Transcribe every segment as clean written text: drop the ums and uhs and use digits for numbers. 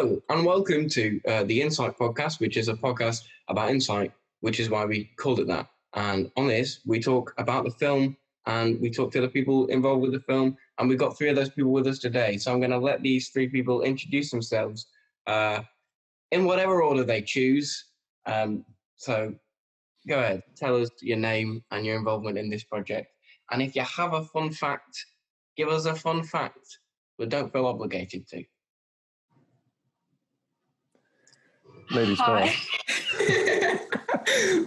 Hello and welcome to the Insight podcast, which is a podcast about insight, which is why we called it that. And on this, we talk about the film and we talk to the people involved with the film. And we've got three of those people with us today. So I'm going to let these three people introduce themselves in whatever order they choose. So go ahead, tell us your name and your involvement in this project. And if you have a fun fact, give us a fun fact, but don't feel obligated to. Ladies first.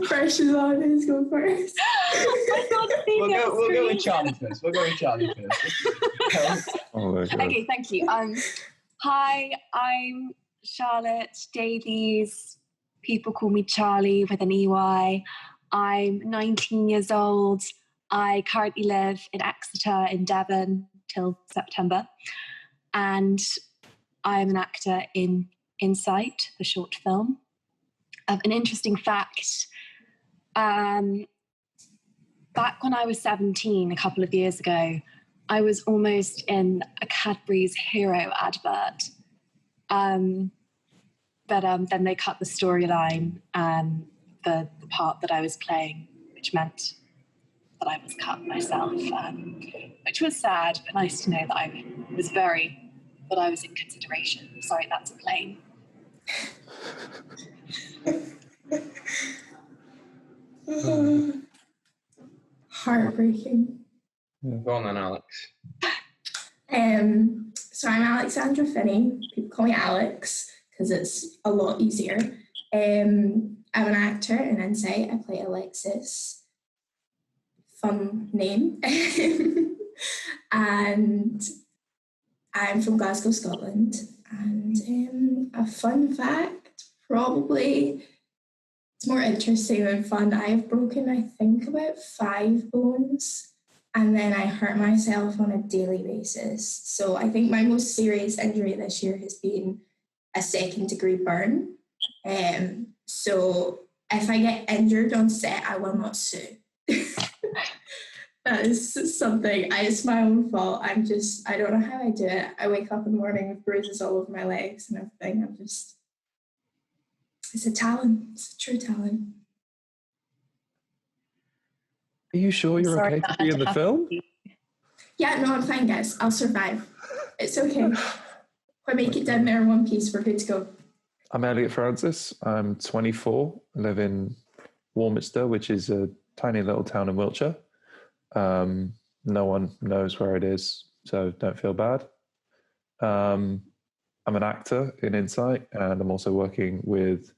Pressure's on. Who's going first? We'll go with Charlie first. Okay, thank you. Hi, I'm Charlotte Davies. People call me Charlie with an EY. I'm 19 years old. I currently live in Exeter in Devon till September. And I'm an actor in Insight, the short film. An interesting fact, back when I was 17, a couple of years ago, I was almost in a Cadbury's Hero advert. But then they cut the storyline and the part that I was playing, which meant that I was cut myself, which was sad, but nice to know that I was in consideration. Sorry, that's a plane. Heartbreaking. Go on then, Alex. So I'm Alexandra Finnie. People call me Alex because it's a lot easier. I'm an actor in Insight. I play Alexis. Fun name. And I'm from Glasgow, Scotland. And a fun fact, probably it's more interesting than fun. I've broken, I think, about 5 bones, and then I hurt myself on a daily basis. So I think my most serious injury this year has been a 2nd-degree burn. So if I get injured on set, I will not sue. That is something, it's my own fault. I don't know how I do it. I wake up in the morning with bruises all over my legs and everything. It's a talent. It's a true talent. Are you sure you're okay to be in the film? Yeah, no, I'm fine, guys. I'll survive. It's okay. If I make it down there in one piece, we're good to go. I'm Elliot Francis. I'm 24. I live in Warminster, which is a tiny little town in Wiltshire. No one knows where it is, so don't feel bad. I'm an actor in Insight, and I'm also working with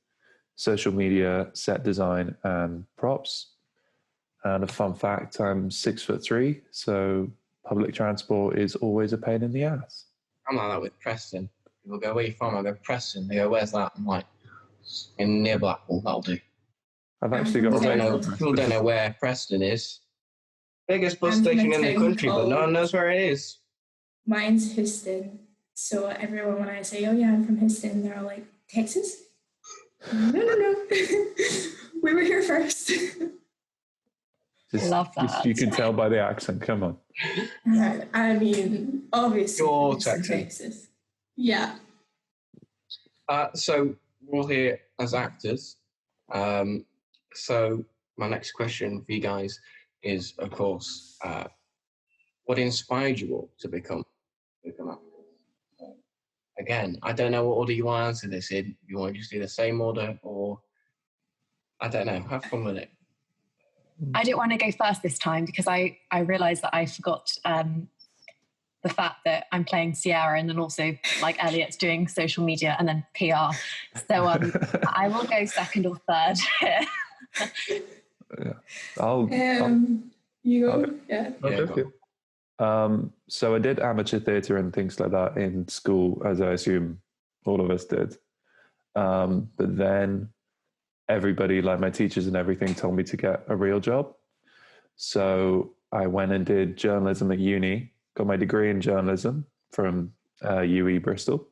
social media, set design, and props. And a fun fact, I'm 6'3", so public transport is always a pain in the ass. I'm like that with Preston. People go, where are you from? I go, Preston. They go, where's that? I'm like, in near Blackpool, that'll do. I've actually got people don't know where Preston is. Biggest bus station in the country, but no one knows where it is. Mine's Houston. So everyone, when I say, oh yeah, I'm from Houston, they're all like, Texas? No. We were here first. Love that. You can tell by the accent, come on. I mean, obviously, You're Texas. Yeah. So we're all here as actors. So my next question for you guys is, of course, what inspired you all to become actors? Again, I don't know what order you want to answer this in. You want to just do the same order, or I don't know. Have fun with it. I didn't want to go first this time because I realised that I forgot the fact that I'm playing Sierra, and then also like Elliot's doing social media and then PR. So I will go second or third here. Yeah. You go. Yeah. Okay. So I did amateur theatre and things like that in school, as I assume all of us did. But then everybody, like my teachers and everything, told me to get a real job. So I went and did journalism at uni, got my degree in journalism from UE Bristol.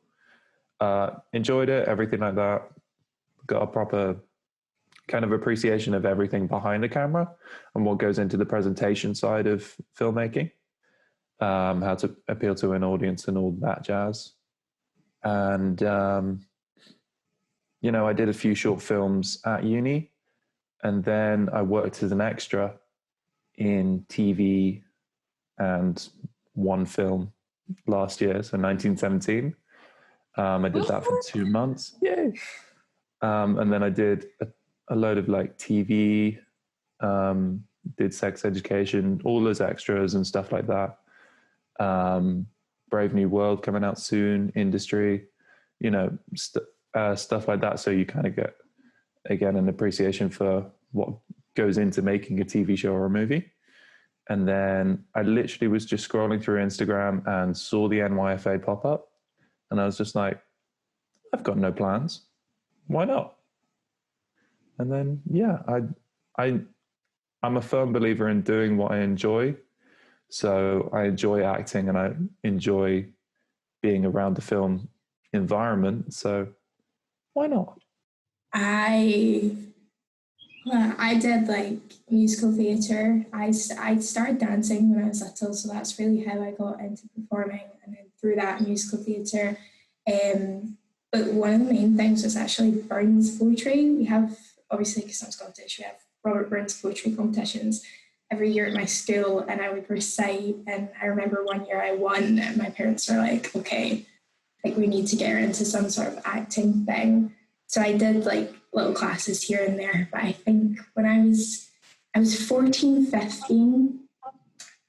Enjoyed it, everything like that. Got a proper kind of appreciation of everything behind the camera and what goes into the presentation side of filmmaking, how to appeal to an audience and all that jazz. And, you know, I did a few short films at uni, and then I worked as an extra in TV and one film last year, so 1917. I did that for 2 months. Yay! And then I did a load of like TV, did sex education, all those extras and stuff like that. Brave New World coming out soon, industry, you know, stuff like that. So you kind of get, again, an appreciation for what goes into making a TV show or a movie. And then I literally was just scrolling through Instagram and saw the NYFA pop up. And I was just like, I've got no plans. Why not? And then, yeah, I'm a firm believer in doing what I enjoy. So I enjoy acting and I enjoy being around the film environment. So why not? I did like musical theatre. I started dancing when I was little, so that's really how I got into performing, and then through that musical theatre. But one of the main things was actually Burns poetry. We have, obviously, because I'm Scottish, we have Robert Burns poetry competitions every year at my school, and I would recite. And I remember one year I won, and my parents were like, "Okay, like we need to get her into some sort of acting thing." So I did like little classes here and there, but I think when I was 14, 15,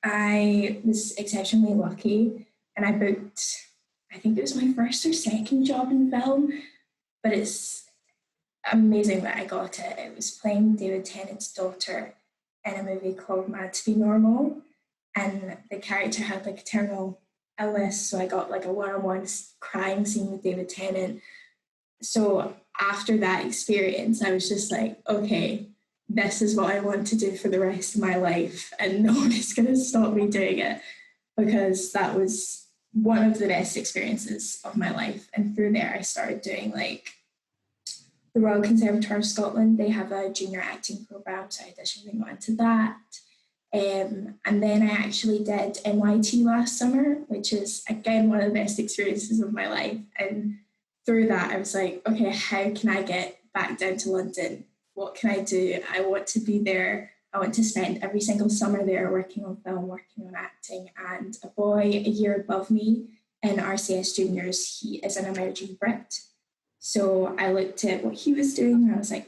I was exceptionally lucky, and I booked, I think it was my first or second job in film, but it's amazing that I got it. It was playing David Tennant's daughter in a movie called Mad to Be Normal, and the character had like a terminal illness, so I got like a one-on-one crying scene with David Tennant. So after that experience, I was just like, okay, this is what I want to do for the rest of my life, and no one is going to stop me doing it, because that was one of the best experiences of my life. And through there, I started doing like the Royal Conservatoire of Scotland. They have a junior acting program, so I auditioned and got into that. And then I actually did NYT last summer, which is, again, one of the best experiences of my life. And through that, I was like, okay, how can I get back down to London? What can I do? I want to be there. I want to spend every single summer there working on film, working on acting. And a boy a year above me in RCS Juniors, he is an emerging Brit. So I looked at what he was doing and I was like,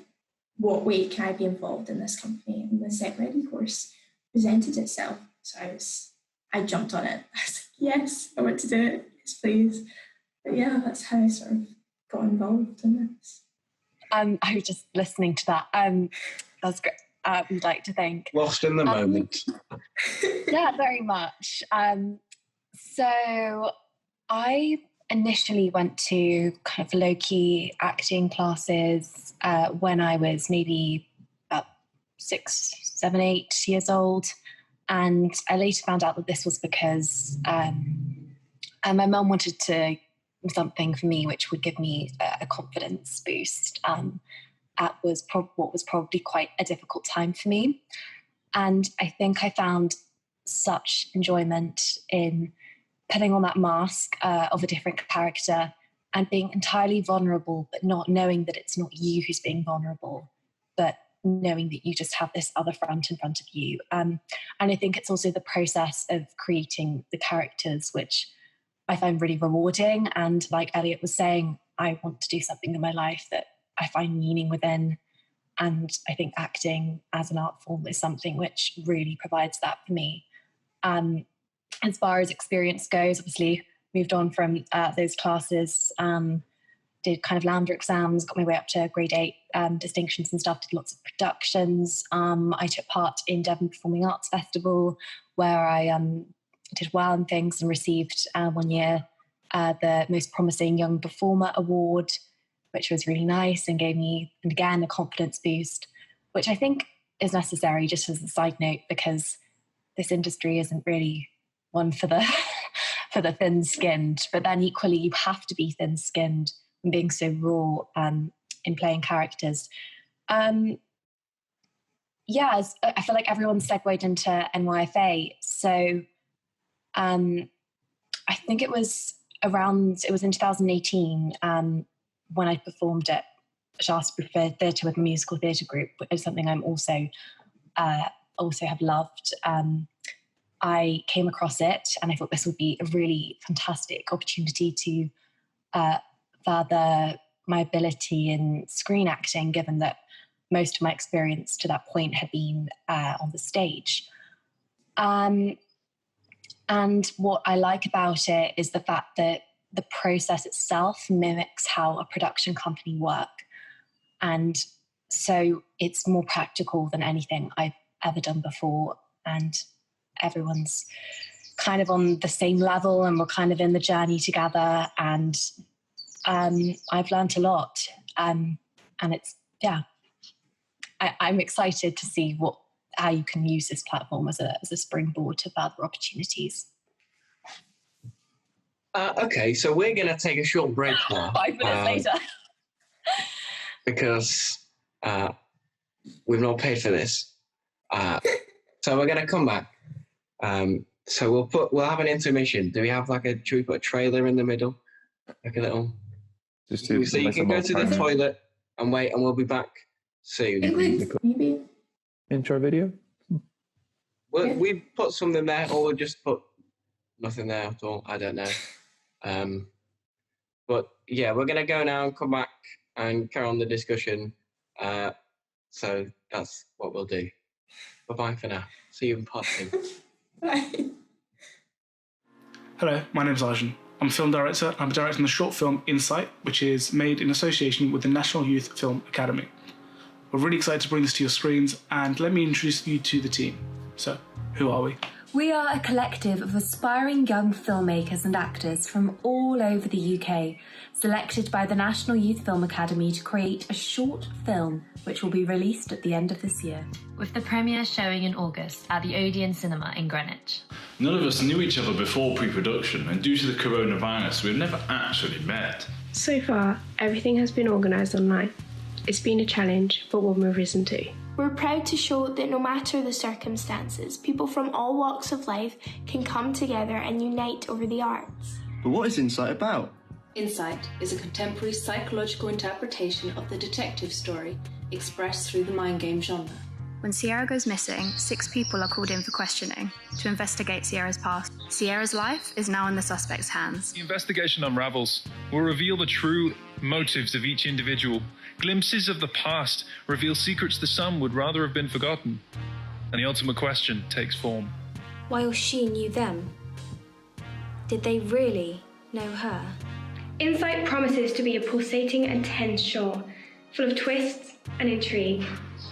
what way can I be involved in this company? And the Set Ready course presented itself. So I jumped on it. I was like, yes, I want to do it. Yes, please. But yeah, that's how I sort of got involved in this. I was just listening to that. That's great. We'd like to thank. Lost in the moment. Yeah, very much. So I initially went to kind of low-key acting classes when I was maybe about 6, 7, 8 years old. And I later found out that this was because my mum wanted to do something for me which would give me a confidence boost. At what was probably quite a difficult time for me. And I think I found such enjoyment in putting on that mask of a different character and being entirely vulnerable, but not knowing that it's not you who's being vulnerable, but knowing that you just have this other front in front of you. And I think it's also the process of creating the characters, which I find really rewarding. And like Elliot was saying, I want to do something in my life that I find meaning within. And I think acting as an art form is something which really provides that for me. As far as experience goes, obviously moved on from those classes, did kind of Lambda exams, got my way up to grade 8 distinctions and stuff, did lots of productions. I took part in Devon Performing Arts Festival, where I did well and things, and received one year the Most Promising Young Performer Award, which was really nice and gave me, and again, a confidence boost, which I think is necessary, just as a side note, because this industry isn't really one for the for the thin-skinned, but then equally you have to be thin-skinned and being so raw in playing characters. I feel like everyone's segued into NYFA, so I think it was it was in 2018 when I performed at Shaftesbury Theatre with a musical theatre group, which is something I'm also have loved. I came across it and I thought this would be a really fantastic opportunity to further my ability in screen acting, given that most of my experience to that point had been on the stage. And what I like about it is the fact that the process itself mimics how a production company work. And so it's more practical than anything I've ever done before. And everyone's kind of on the same level and we're kind of in the journey together. And I've learned a lot. And it's, I'm excited to see how you can use this platform as a springboard to further opportunities. Okay, so we're going to take a short break now. 5 minutes later. Because we've not paid for this. So we're going to come back. So we'll have an intermission. Do we have should we put a trailer in the middle? Like a little... So you can go to the toilet and wait, and we'll be back soon. Maybe. Intro video? We've put something there, or we'll just put nothing there at all. I don't know. But yeah, we're going to go now and come back and carry on the discussion. So that's what we'll do. Bye-bye for now. See you in part 2. Bye. Hello, my name's Arjun. I'm a film director. I'm directing the short film Insight, which is made in association with the National Youth Film Academy. We're really excited to bring this to your screens, and let me introduce you to the team. So, who are we? We are a collective of aspiring young filmmakers and actors from all over the UK, selected by the National Youth Film Academy to create a short film which will be released at the end of this year. With the premiere showing in August at the Odeon Cinema in Greenwich. None of us knew each other before pre-production, and due to the coronavirus, we've never actually met. So far, everything has been organised online. It's been a challenge, but one we've risen to. We're proud to show that no matter the circumstances, people from all walks of life can come together and unite over the arts. But what is Insight about? Insight is a contemporary psychological interpretation of the detective story expressed through the mind game genre. When Sierra goes missing, 6 people are called in for questioning to investigate Sierra's past. Sierra's life is now in the suspect's hands. The investigation unravels. Will reveal the true motives of each individual. Glimpses of the past reveal secrets that some would rather have been forgotten. And the ultimate question takes form. While she knew them, did they really know her? Insight promises to be a pulsating and tense show, full of twists and intrigue.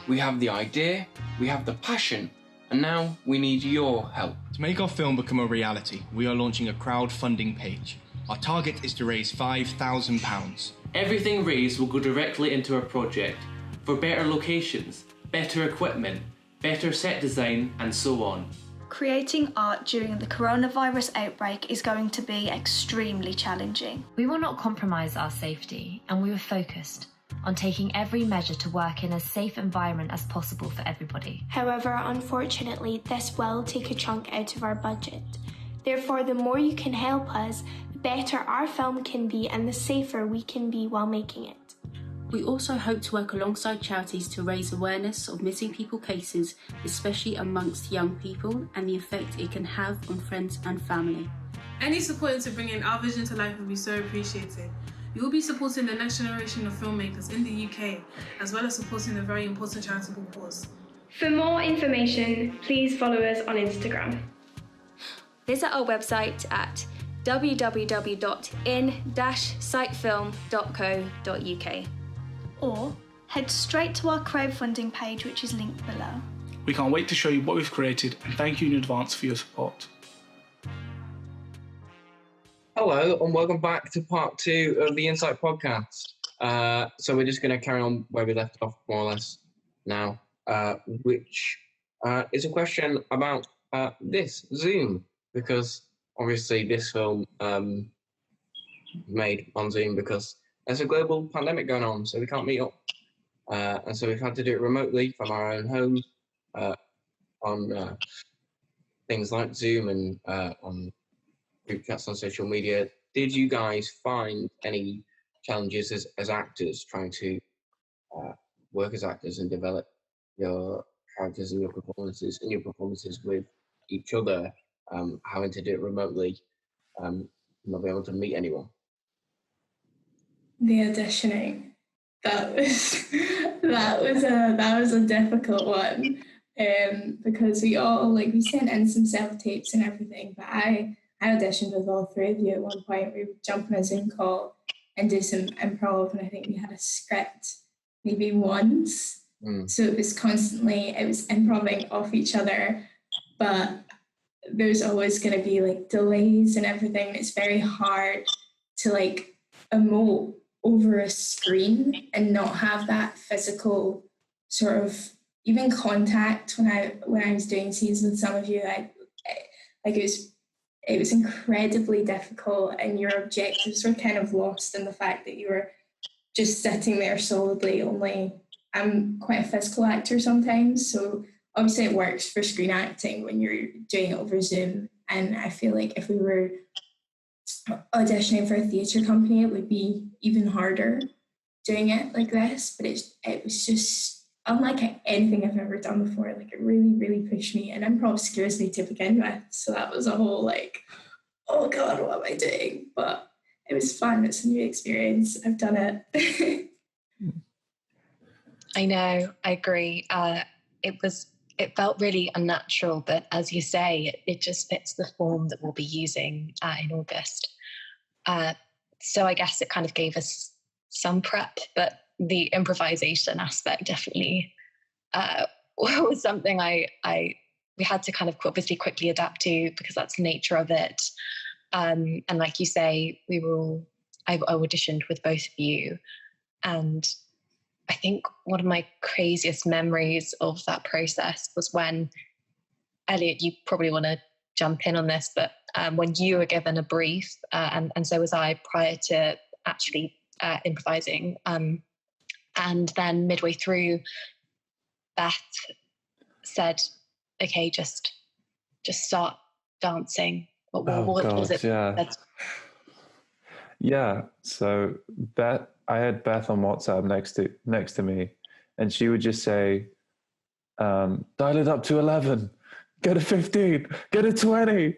We have the idea, we have the passion, and now we need your help. To make our film become a reality, we are launching a crowdfunding page. Our target is to raise £5,000. Everything raised will go directly into our project for better locations, better equipment, better set design, and so on. Creating art during the coronavirus outbreak is going to be extremely challenging. We will not compromise our safety, and we were focused on taking every measure to work in as safe environment as possible for everybody. However, unfortunately, this will take a chunk out of our budget. Therefore, the more you can help us, the better our film can be and the safer we can be while making it. We also hope to work alongside charities to raise awareness of missing people cases, especially amongst young people, and the effect it can have on friends and family. Any support into bringing our vision to life will be so appreciated. We will be supporting the next generation of filmmakers in the UK, as well as supporting the very important charitable cause. For more information, please follow us on Instagram. Visit our website at www.in-sitefilm.co.uk. Or head straight to our crowdfunding page, which is linked below. We can't wait to show you what we've created, and thank you in advance for your support. Hello, and welcome back to part 2 of the Insight podcast. So we're just going to carry on where we left off, more or less, now, which is a question about this, Zoom, because obviously this film made on Zoom because there's a global pandemic going on, so we can't meet up. And so we've had to do it remotely from our own homes on things like Zoom and on group chats on social media did you guys find any challenges as actors trying to work as actors and develop your characters and your performances with each other, having to do it remotely, not be able to meet anyone? The auditioning, that was a difficult one, because we sent in some self-tapes and everything, but I auditioned with all three of you at one point. We would jump on a Zoom call and do some improv, and I think we had a script maybe once. So it was improving off each other, but there's always going to be like delays and everything. It's very hard to like emote over a screen and not have that physical sort of even contact. When I was doing scenes with some of you, it was incredibly difficult, and your objectives were kind of lost in the fact that you were just sitting there solidly. Only I'm quite a physical actor sometimes, so obviously it works for screen acting when you're doing it over Zoom. And I feel like if we were auditioning for a theatre company, it would be even harder doing it like this. But it was just unlike anything I've ever done before. Like, it really, really pushed me, and improv scares me to begin with. So that was a whole like, oh God, what am I doing? But it was fun. It's a new experience. I've done it. I know, I agree. It felt really unnatural, but as you say, it just fits the form that we'll be using in August. So I guess it kind of gave us some prep, but the improvisation aspect definitely was something we had to kind of obviously quickly adapt to, because that's the nature of it. And like you say, I auditioned with both of you, and I think one of my craziest memories of that process was when, Elliot, you probably want to jump in on this, but when you were given a brief, and so was I prior to actually improvising, and then midway through, Beth said, "Okay, just start dancing." What was it? Yeah. So I had Beth on WhatsApp next to me, and she would just say, "Dial it up to 11, go to 15, go to 20."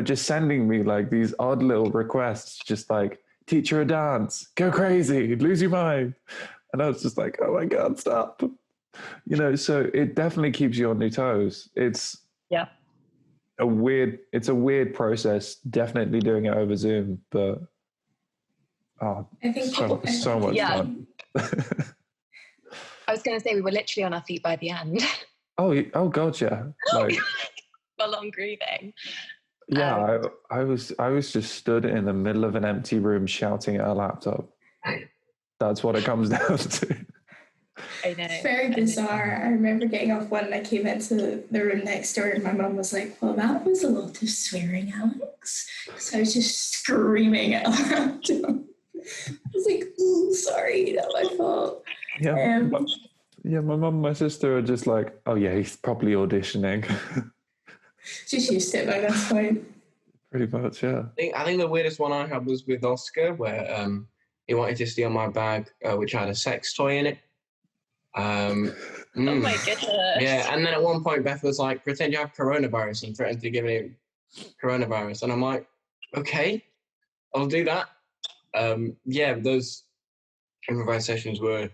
Just sending me like these odd little requests, just like, teach her a dance, go crazy, lose your mind. And I was just like, oh my God, stop. So it definitely keeps you on your toes. It's a weird process, definitely doing it over Zoom, but I think so much fun. I was going to say, we were literally on our feet by the end. Oh God, yeah. Like, full on grieving. Yeah, I was just stood in the middle of an empty room shouting at a laptop. That's what it comes down to. I know. It's very bizarre. I remember getting off one and I came into the room next door, and my mum was like, "Well, that was a lot of swearing, Alex." So I was just screaming at a laptop. I was like, "Oh, sorry, not my fault." Yeah, my mum and my sister are just like, "Oh yeah, he's probably auditioning." Just used to it by this point. Pretty much, yeah. I think the weirdest one I had was with Oscar, where he wanted to steal my bag, which had a sex toy in it. Oh my goodness. Yeah, and then at one point Beth was like, "Pretend you have coronavirus," and threatened to give me coronavirus. And I'm like, okay, I'll do that. Those improvised sessions were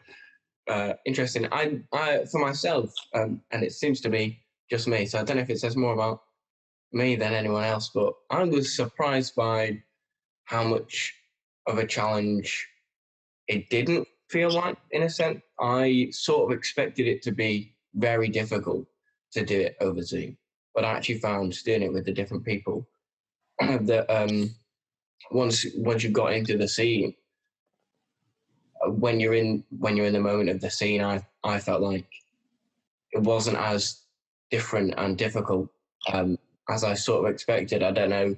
interesting. I for myself, and it seems to be just me, so I don't know if it says more about me than anyone else, but I was surprised by how much of a challenge it didn't feel like, in a sense. I sort of expected it to be very difficult to do it over Zoom, but I actually found doing it with the different people that once you got into the scene, when you're in the moment of the scene, I felt like it wasn't as different and difficult as I sort of expected. I don't know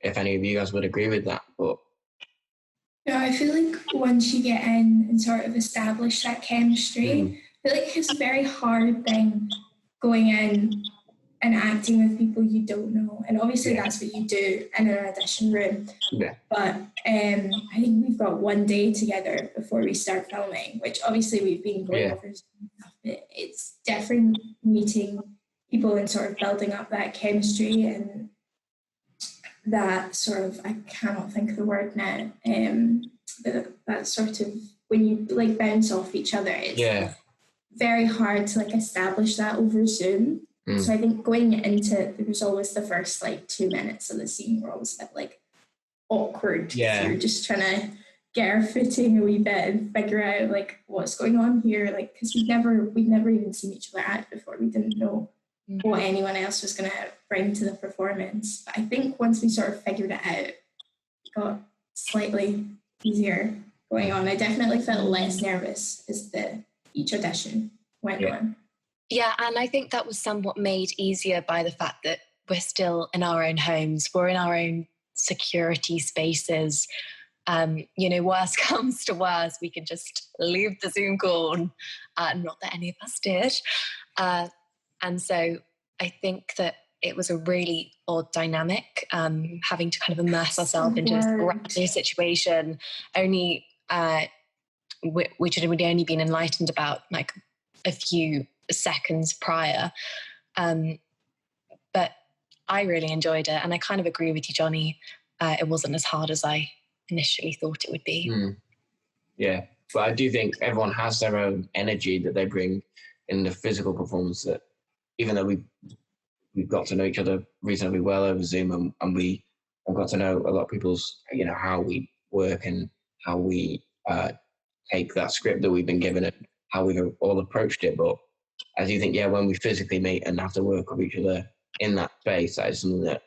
if any of you guys would agree with that, but no, I feel like once you get in and sort of establish that chemistry, I feel like it's a very hard thing going in and acting with people you don't know And obviously that's what you do in an audition room. Yeah. But I think we've got one day together before we start filming, which obviously we've been going over stuff, but it's different meeting people and sort of building up that chemistry and that sort of, I cannot think of the word now, but that sort of, when you like bounce off each other, it's very hard to like establish that over Zoom. So I think going into, there was always the first like 2 minutes of the scene were always a bit like awkward. Yeah. You're just trying to get our footing a wee bit and figure out like what's going on here. Like, because we'd never even seen each other act before. We didn't know what anyone else was going to bring to the performance. But I think once we sort of figured it out, it got slightly easier going on. I definitely felt less nervous as each audition went on. Yeah, and I think that was somewhat made easier by the fact that we're still in our own homes, we're in our own security spaces. Worst comes to worst, we can just leave the Zoom call, not that any of us did. And so I think that it was a really odd dynamic, having to kind of immerse ourselves into this brand new situation, which had really only been enlightened about like a few seconds prior. But I really enjoyed it, and I kind of agree with you, Johnny. It wasn't as hard as I initially thought it would be. Yeah, but I do think everyone has their own energy that they bring in the physical performance, that even though we've got to know each other reasonably well over Zoom, and we have got to know a lot of people's, how we work and how we take that script that we've been given and how we've all approached it. But I do think, when we physically meet and have to work with each other in that space, that is something that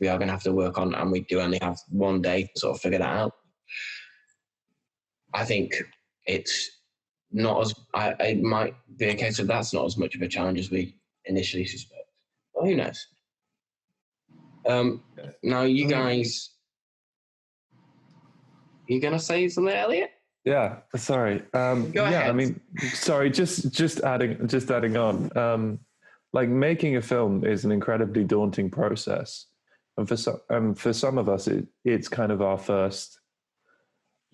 we are going to have to work on, and we do only have one day to sort of figure that out. I think it's not as, it might be a case of that's not as much of a challenge as we initially suspect. Well, who knows? Now, you guys, you going to say something, Elliot? Yeah, sorry. Go ahead. I mean, sorry, just adding on. Like, making a film is an incredibly daunting process, and for some of us, it's kind of our first,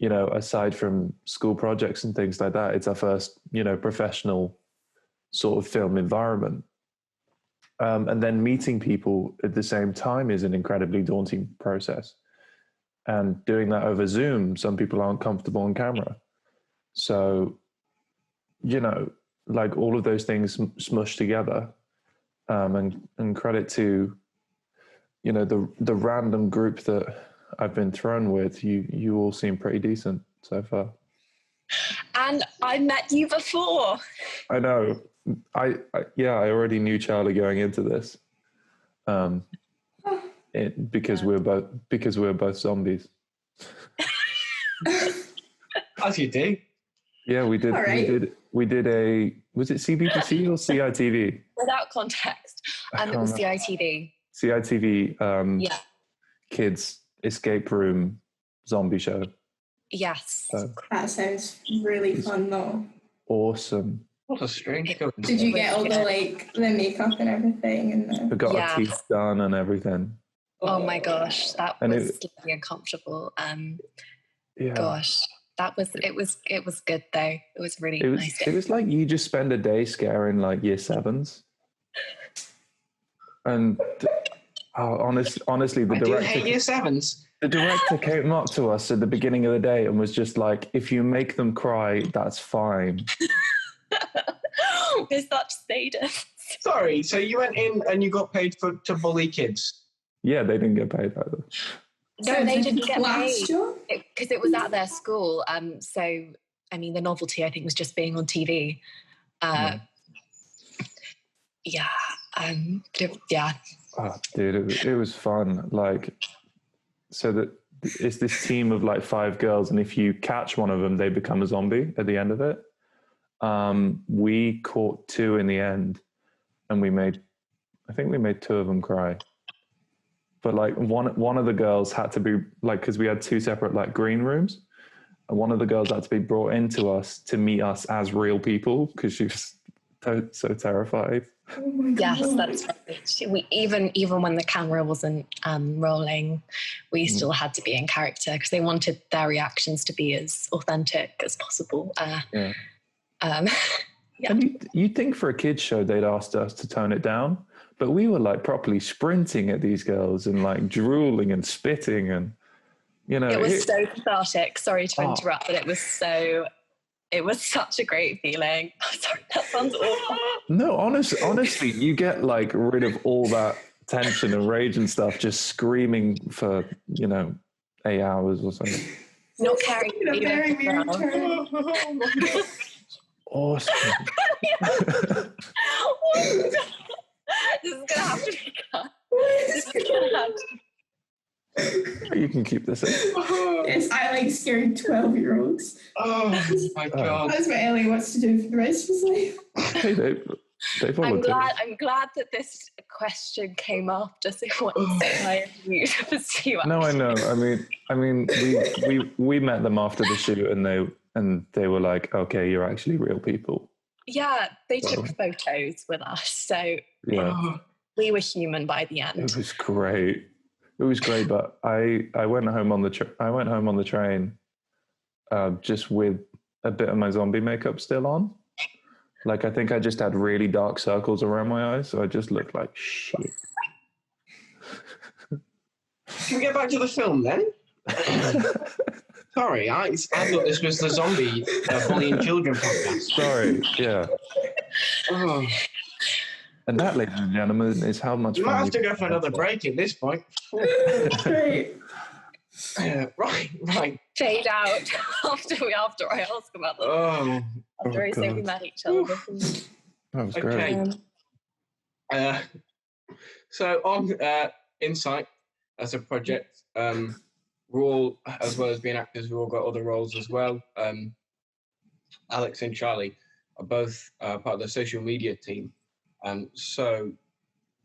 aside from school projects and things like that, it's our first, professional sort of film environment. And then meeting people at the same time is an incredibly daunting process. And doing that over Zoom, some people aren't comfortable on camera. So, like all of those things smushed together. And credit to, the random group that I've been thrown with, you all seem pretty decent so far. And I met you before. I know. I already knew Charlie going into this. Because we're both zombies. As you do. Yeah, we did. Right. We did a. Was it CBBC or CITV? Without context, it was CITV. CITV. Kids escape room zombie show. Yes. That sounds really fun, though. Awesome. What a strange. Did you get all the makeup and everything? And we got our teeth done and everything. Oh my gosh, that was slightly uncomfortable. Gosh, it was good though. It was really nice. It was like you just spend a day scaring like year sevens. And honestly, the director. I do hate year sevens. The director came up to us at the beginning of the day and was just like, "If you make them cry, that's fine." We're such sadists. Sorry, so you went in and you got paid to bully kids? Yeah, they didn't get paid either. No, they didn't get paid because it was at their school. So, I mean, the novelty, I think, was just being on TV. Yeah. Oh, dude, it was fun. Like, so that it's this team of like 5 girls, and if you catch one of them, they become a zombie at the end of it. We caught 2 in the end, and I think we made 2 of them cry. But like one of the girls had to be like, because we had 2 separate like green rooms, and one of the girls had to be brought into us to meet us as real people, because she was so terrified. Oh my God. Yes, that's right. We even when the camera wasn't rolling, we still had to be in character because they wanted their reactions to be as authentic as possible. Yeah. Yeah. And you'd think for a kids show they'd asked us to tone it down, but we were like properly sprinting at these girls and like drooling and spitting and, you know. It was so cathartic. Sorry to interrupt, but it was such a great feeling. I'm sorry, that sounds awful. No, honestly, you get like rid of all that tension and rage and stuff just screaming for, 8 hours or something. Not caring. A very weird turn. Awesome. This is going to have to be cut. This is going to have to. You can keep this in. Yes, I like scared 12-year-olds. Oh my God. That's what Ellie wants to do for the rest of his life. Hey, they volunteered. I'm glad that this question came up just so what inspired you to pursue. No, I know. I mean, we met them after the shoot, and they were like, "Okay, you're actually real people." Yeah, they took photos with us, so yeah, we were human by the end. It was great. It was great, but I went home on the train, just with a bit of my zombie makeup still on. Like, I think I just had really dark circles around my eyes, so I just looked like shit. Can we get back to the film then? Sorry, I thought this was the zombie bullying children podcast. Sorry, yeah. Oh. And that, ladies and gentlemen, is how much You fun might have to go for another break at this point. Great. Right. Fade out after I ask about them. After I say we met each other. That was great. So on Insight as a project, we're all, as well as being actors, we've all got other roles as well. Alex and Charlie are both part of the social media team. So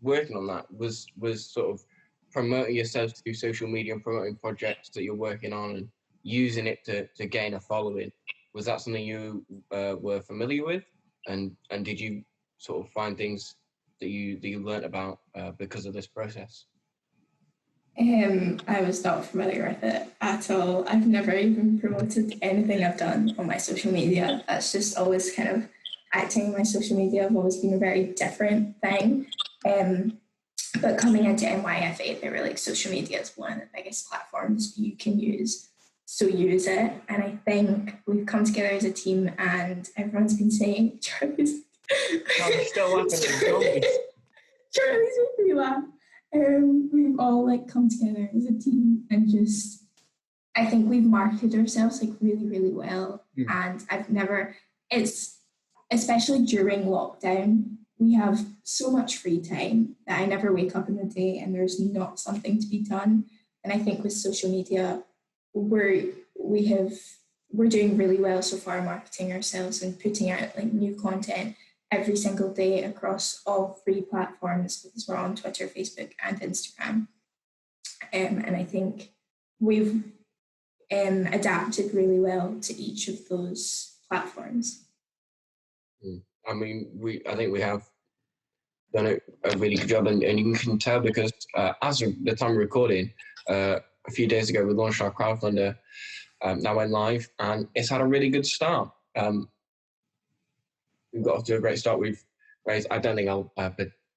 working on that was sort of promoting yourselves through social media and promoting projects that you're working on and using it to gain a following. Was that something you were familiar with? And did you sort of find things that you learned about because of this process? I was not familiar with it at all. I've never even promoted anything I've done on my social media. That's just always kind of acting on my social media. I've always been a very different thing. But coming into NYFA, they were like, social media is one of the biggest platforms you can use. So use it. And I think we've come together as a team and everyone's been saying, Charlie's making me laugh. We've all like come together as a team and just, I think we've marketed ourselves like really, really well. And it's especially during lockdown, we have so much free time that I never wake up in the day and there's not something to be done. And I think with social media, we're doing really well so far marketing ourselves and putting out like new content every single day across all 3 platforms because we're on Twitter, Facebook, and Instagram. And I think we've adapted really well to each of those platforms. I mean, I think we have done a really good job, and you can tell because as of the time of recording, a few days ago we launched our crowdfunder. That went live, and it's had a really good start. We've got off to a great start. We've raised, I don't think I'll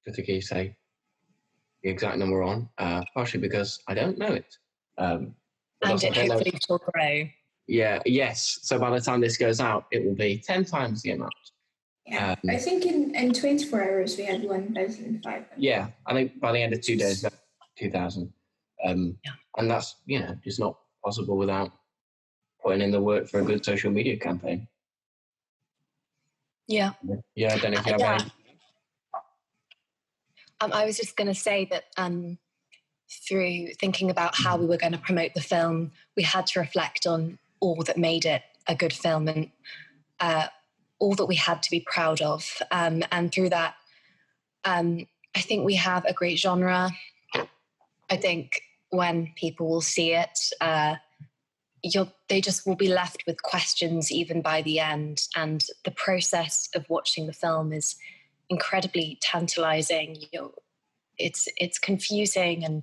particularly say the exact number we're on, partially because I don't know it. And it hopefully will grow. Yeah, yes. So by the time this goes out, it will be 10 times the amount. Yeah, I think in 24 hours we had 1,500. Yeah, I think by the end of 2 days, 2,000. And that's, just not possible without putting in the work for a good social media campaign. Yeah. Yeah, I don't know if you have any. I was just going to say that through thinking about how we were going to promote the film, we had to reflect on all that made it a good film and all that we had to be proud of. And through that, I think we have a great genre. I think when people will see it, they just will be left with questions even by the end. And the process of watching the film is incredibly tantalizing. It's confusing and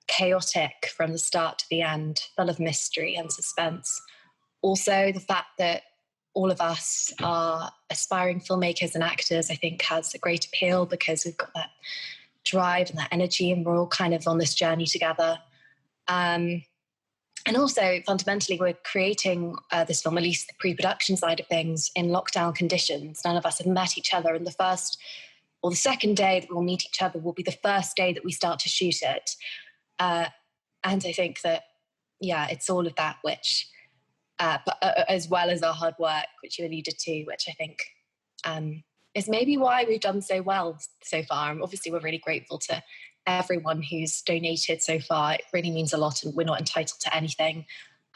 chaotic from the start to the end, full of mystery and suspense. Also, the fact that all of us are aspiring filmmakers and actors, I think, has a great appeal because we've got that drive and that energy, and we're all kind of on this journey together. And also, fundamentally, we're creating this film, at least the pre-production side of things, in lockdown conditions. None of us have met each other, and the first or the second day that we'll meet each other will be the first day that we start to shoot it. And I think that, it's all of that, which, but as well as our hard work, which you alluded to, which I think is maybe why we've done so well so far. And obviously, we're really grateful to everyone who's donated so far. It really means a lot, and we're not entitled to anything.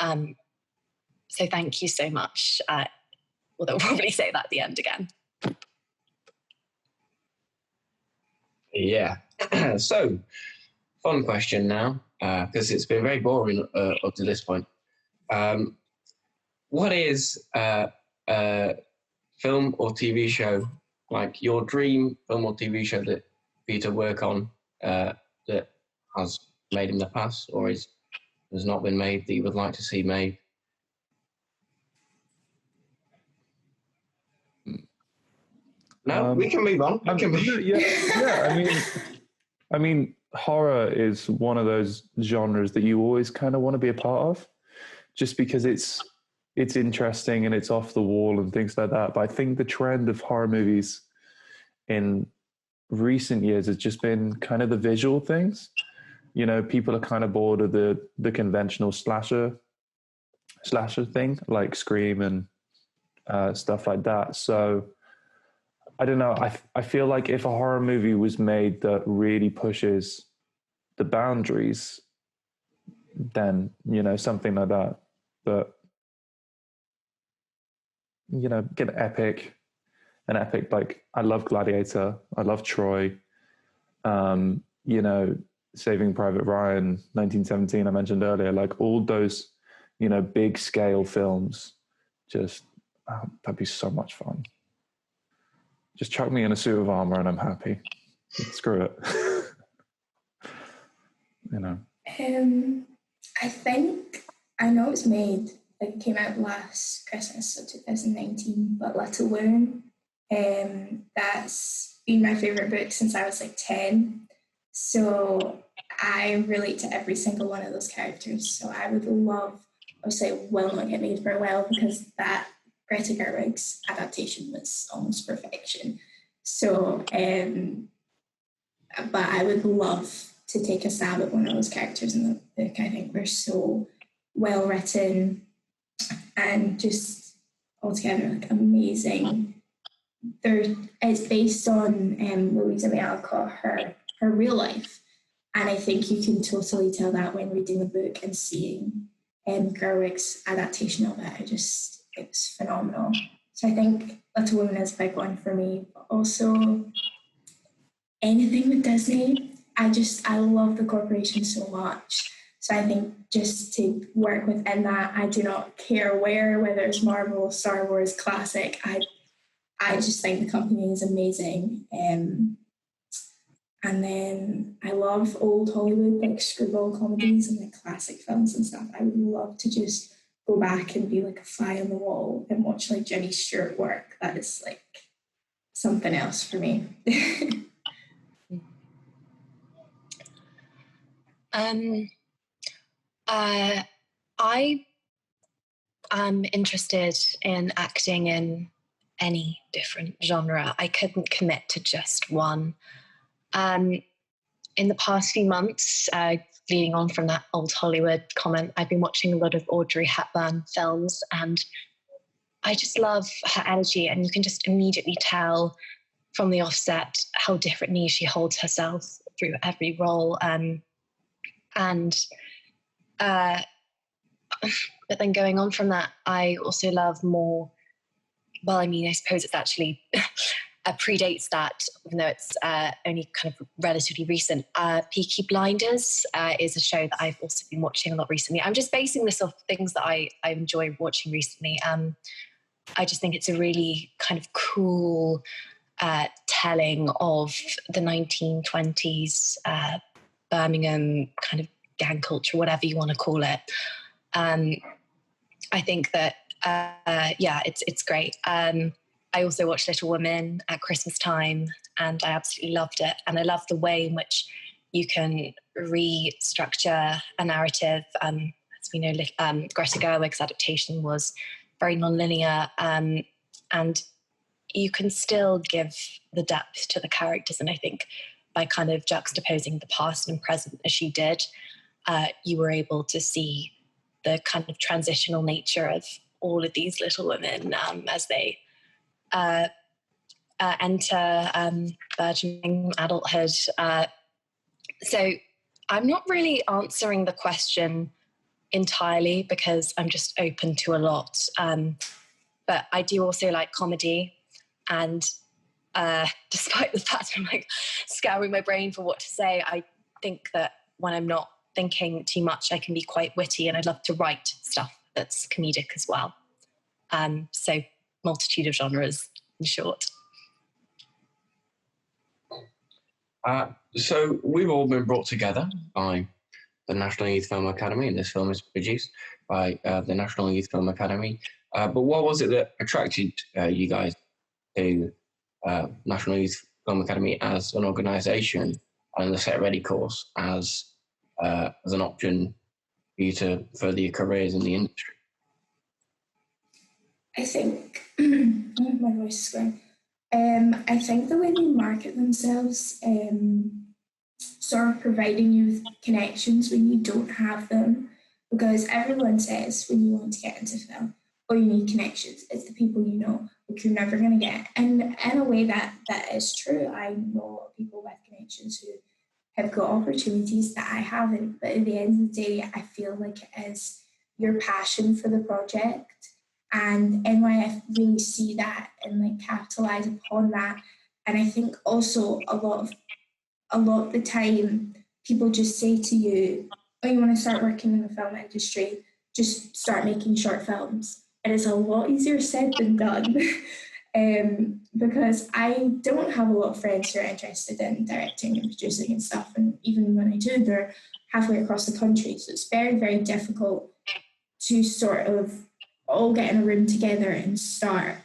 So thank you so much. Well, they'll probably say that at the end again. Yeah. So, fun question now, because it's been very boring up to this point. What is a film or TV show, like your dream film or TV show that for you to work on that has made in the past or has not been made that you would like to see made? No, we can move on. I mean, horror is one of those genres that you always kind of want to be a part of, just because it's interesting and it's off the wall and things like that. But I think the trend of horror movies in recent years has just been kind of the visual things. People are kind of bored of the conventional slasher thing, like Scream and stuff like that. So I don't know. I feel like if a horror movie was made that really pushes the boundaries, then, something like that. But, get an epic, like, I love Gladiator. I love Troy. Saving Private Ryan, 1917, I mentioned earlier, like all those, big scale films, just, that'd be so much fun. Just chuck me in a suit of armor and I'm happy. Screw it. I think, I know it's made, like it came out last Christmas, so 2019, but Little Women, that's been my favourite book since I was like 10. So I relate to every single one of those characters. So I would love, obviously it will not get made very well because that Greta Gerwig's adaptation was almost perfection. So, but I would love to take a stab at one of those characters in the book. I think they're so well written and just altogether like amazing. It's based on Louisa May Alcott, her real life. And I think you can totally tell that when reading the book and seeing Gerwig's adaptation of it. It was phenomenal. So I think Little Women is a big one for me. But also anything with Disney, I love the corporation so much. So I think just to work within that, I do not care whether it's Marvel, Star Wars, classic. I just think the company is amazing. And then I love old Hollywood, like screwball comedies and like classic films and stuff. I would love to just go back and be like a fly on the wall and watch like Jimmy Stewart work. That is like something else for me. I am interested in acting in any different genre. I couldn't commit to just one. In the past few months, leading on from that old Hollywood comment, I've been watching a lot of Audrey Hepburn films, and I just love her energy, and you can just immediately tell from the offset how differently she holds herself through every role. But then going on from that, I also love more, well, I mean, I suppose it's actually predates that, even though it's only kind of relatively recent. Peaky Blinders is a show that I've also been watching a lot recently. I'm just basing this off things that I enjoy watching recently. I just think it's a really kind of cool telling of the 1920s Birmingham kind of gang culture, whatever you want to call it. I think that, it's great. I also watched Little Women at Christmas time, and I absolutely loved it. And I love the way in which you can restructure a narrative. As we know, Greta Gerwig's adaptation was very nonlinear, and you can still give the depth to the characters. And I think by kind of juxtaposing the past and present as she did, you were able to see the kind of transitional nature of all of these little women as they enter burgeoning adulthood. So I'm not really answering the question entirely because I'm just open to a lot. But I do also like comedy, and despite the fact I'm like scouring my brain for what to say, I think that when I'm not thinking too much, I can be quite witty, and I'd love to write stuff that's comedic as well. So multitude of genres, in short. So we've all been brought together by the National Youth Film Academy, and this film is produced by the National Youth Film Academy. But what was it that attracted you guys to National Youth Film Academy as an organisation, and the Set Ready course as an option for you to further your careers in the industry? I think my voice is going. I think the way they market themselves, sort of providing you with connections when you don't have them, because everyone says when you want to get into film, you need connections. It's the people you know, which you're never going to get. And in a way that is true. I know people with connections who have got opportunities that I haven't, but at the end of the day, I feel like it is your passion for the project. And NYF really see that and like capitalize upon that. And I think also a lot of the time people just say to you, oh, you want to start working in the film industry, just start making short films. It is a lot easier said than done. Because I don't have a lot of friends who are interested in directing and producing and stuff. And even when I do, they're halfway across the country. So it's very, very difficult to sort of all get in a room together and start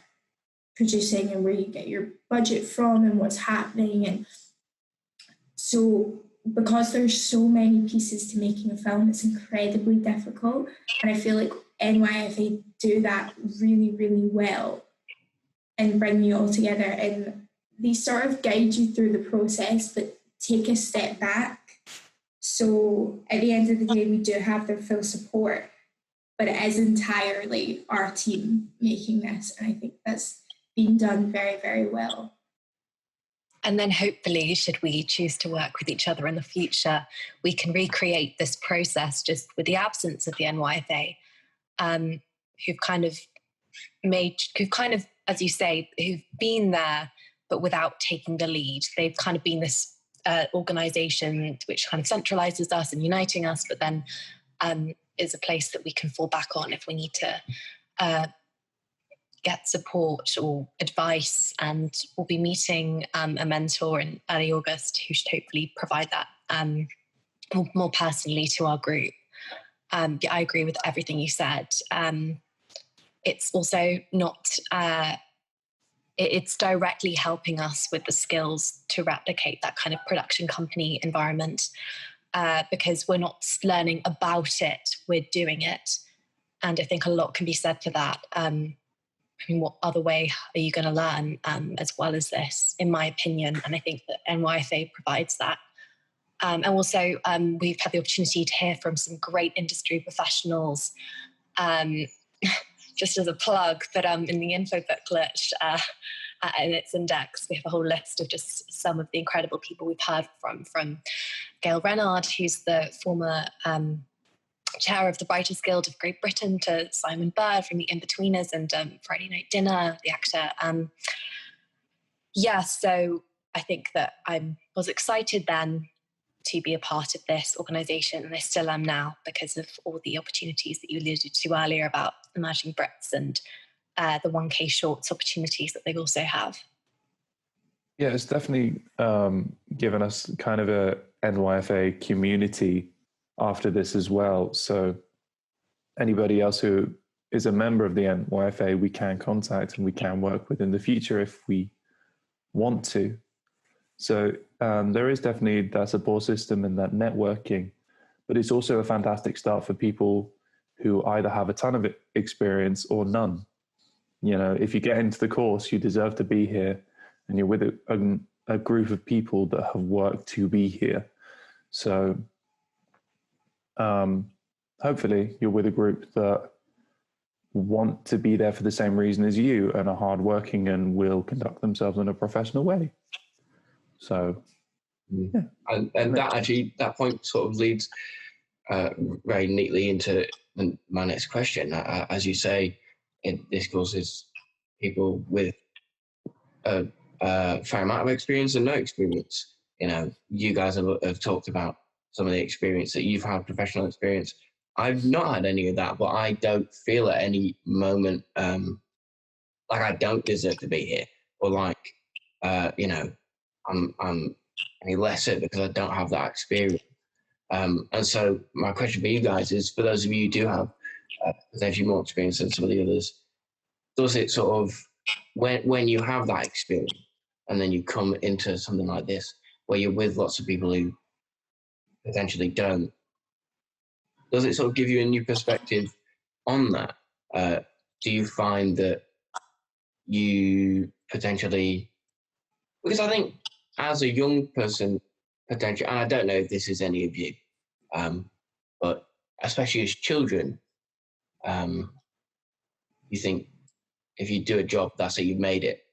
producing, and where you get your budget from and what's happening. And so because there's so many pieces to making a film, it's incredibly difficult. And I feel like NYFA do that really, really well and bring you all together. And they sort of guide you through the process, but take a step back. So at the end of the day, we do have their full support, but it is entirely our team making this. And I think that's been done very, very well. And then hopefully, should we choose to work with each other in the future, we can recreate this process just with the absence of the NYFA, who've kind of, as you say, who've been there, but without taking the lead. They've kind of been this organisation which kind of centralises us and uniting us, but then is a place that we can fall back on if we need to get support or advice. And we'll be meeting a mentor in early August who should hopefully provide that more personally to our group. I agree with everything you said. It's also not, it's directly helping us with the skills to replicate that kind of production company environment, because we're not learning about it, we're doing it. And I think a lot can be said for that. I mean, what other way are you going to learn as well as this, in my opinion? And I think that NYFA provides that. And also, we've had the opportunity to hear from some great industry professionals. Just as a plug, but in the info booklet in its index, we have a whole list of just some of the incredible people we've heard from Gail Renard, who's the former chair of the Writers Guild of Great Britain, to Simon Bird from The In-Betweeners and Friday Night Dinner, the actor. So I think that I was excited then to be a part of this organisation, and I still am now because of all the opportunities that you alluded to earlier about Emerging Brits and the 1K Shorts opportunities that they also have. Yeah, it's definitely given us kind of a NYFA community after this as well. So anybody else who is a member of the NYFA, we can contact and we can work with in the future if we want to. So there is definitely that support system and that networking, but it's also a fantastic start for people who either have a ton of experience or none. You know, if you get into the course, you deserve to be here, and you're with a group of people that have worked to be here. So hopefully you're with a group that want to be there for the same reason as you and are hardworking and will conduct themselves in a professional way. So, yeah. And that point sort of leads very neatly into my next question. As you say, this course is people with a fair amount of experience and no experience. You know, you guys have talked about some of the experience that you've had, professional experience. I've not had any of that, but I don't feel at any moment like I don't deserve to be here, or like you know, I'm any lesser because I don't have that experience. And so my question for you guys is, for those of you who do have potentially more experience than some of the others, does it sort of, when you have that experience and then you come into something like this where you're with lots of people who potentially don't, does it sort of give you a new perspective on that? Do you find that you potentially, because I think as a young person, potentially, and I don't know if this is any of you, but especially as children, you think if you do a job, that's it, you've made it,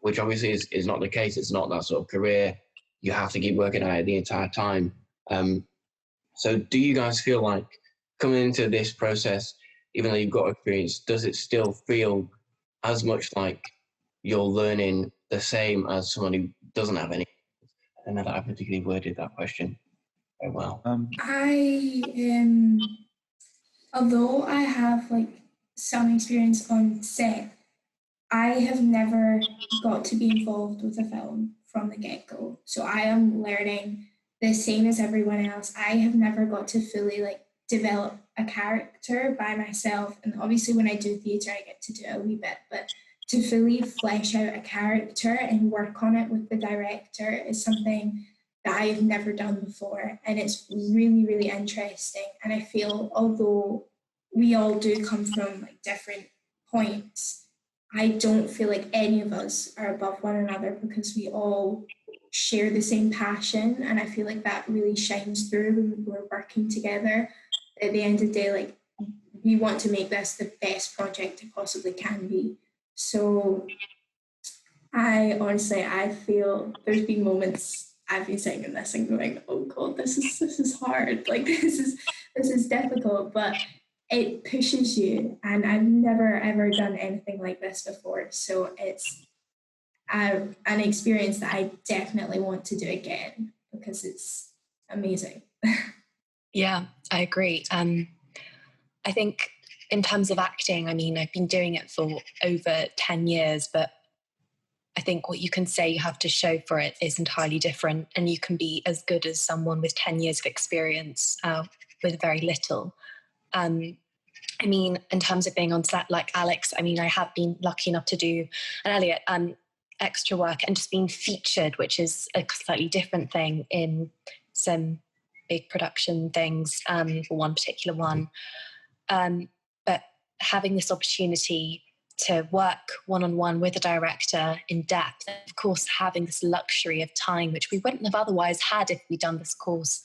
which obviously is not the case. It's not that sort of career. You have to keep working at it the entire time. So do you guys feel like coming into this process, even though you've got experience, does it still feel as much like you're learning the same as someone who doesn't have any? I don't know that I particularly worded that question very well. Although I have like some experience on set, I have never got to be involved with a film from the get-go. So I am learning the same as everyone else. I have never got to fully like develop a character by myself. And obviously when I do theatre, I get to do it a wee bit, but to fully flesh out a character and work on it with the director is something that I have never done before. And it's really, really interesting. And I feel, although we all do come from like different points, I don't feel like any of us are above one another because we all share the same passion. And I feel like that really shines through when we're working together. At the end of the day, like, we want to make this the best project it possibly can be. So I feel there's been moments I've been sitting in this and going, oh God, this is hard. Like this is difficult, but it pushes you. And I've never ever done anything like this before. So it's an experience that I definitely want to do again because it's amazing. Yeah, I agree. I think in terms of acting, I mean, I've been doing it for over 10 years, but I think what you can say you have to show for it is entirely different, and you can be as good as someone with 10 years of experience with very little. I mean, in terms of being on set like Alex, I mean, I have been lucky enough to do, and Elliot, extra work and just being featured, which is a slightly different thing in some big production things, for one particular one. But having this opportunity to work one-on-one with a director in depth, and of course having this luxury of time, which we wouldn't have otherwise had if we'd done this course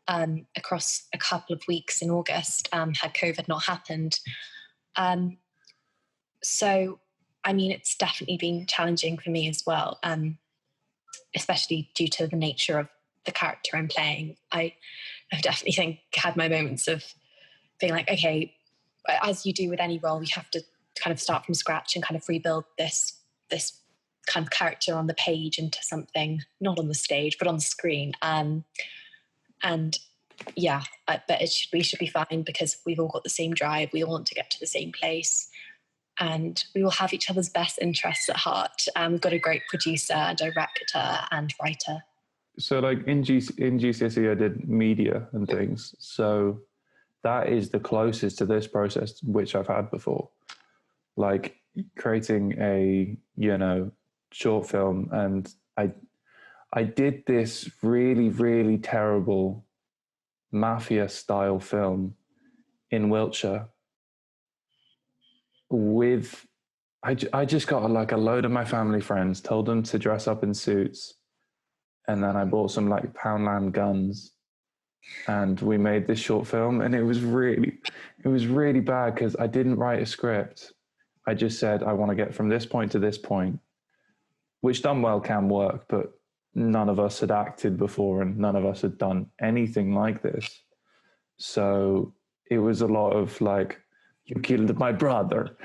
across a couple of weeks in August, had COVID not happened. So, I mean, it's definitely been challenging for me as well, especially due to the nature of the character I'm playing. I've definitely think had my moments of being like, okay, as you do with any role, you have to kind of start from scratch and kind of rebuild this kind of character on the page into something, not on the stage, but on the screen. And yeah, but we should be fine because we've all got the same drive. We all want to get to the same place, and we all have each other's best interests at heart. We've got a great producer, director, and writer. So like in GCSE, I did media and things. So that is the closest to this process which I've had before. Like creating a, short film. And I did this really, really terrible mafia style film in Wiltshire with, I just got like a load of my family friends, told them to dress up in suits. And then I bought some like Poundland guns and we made this short film, and it was really bad because I didn't write a script. I just said, I want to get from this point to this point, which done well can work, but none of us had acted before and none of us had done anything like this. So it was a lot of like, you killed my brother,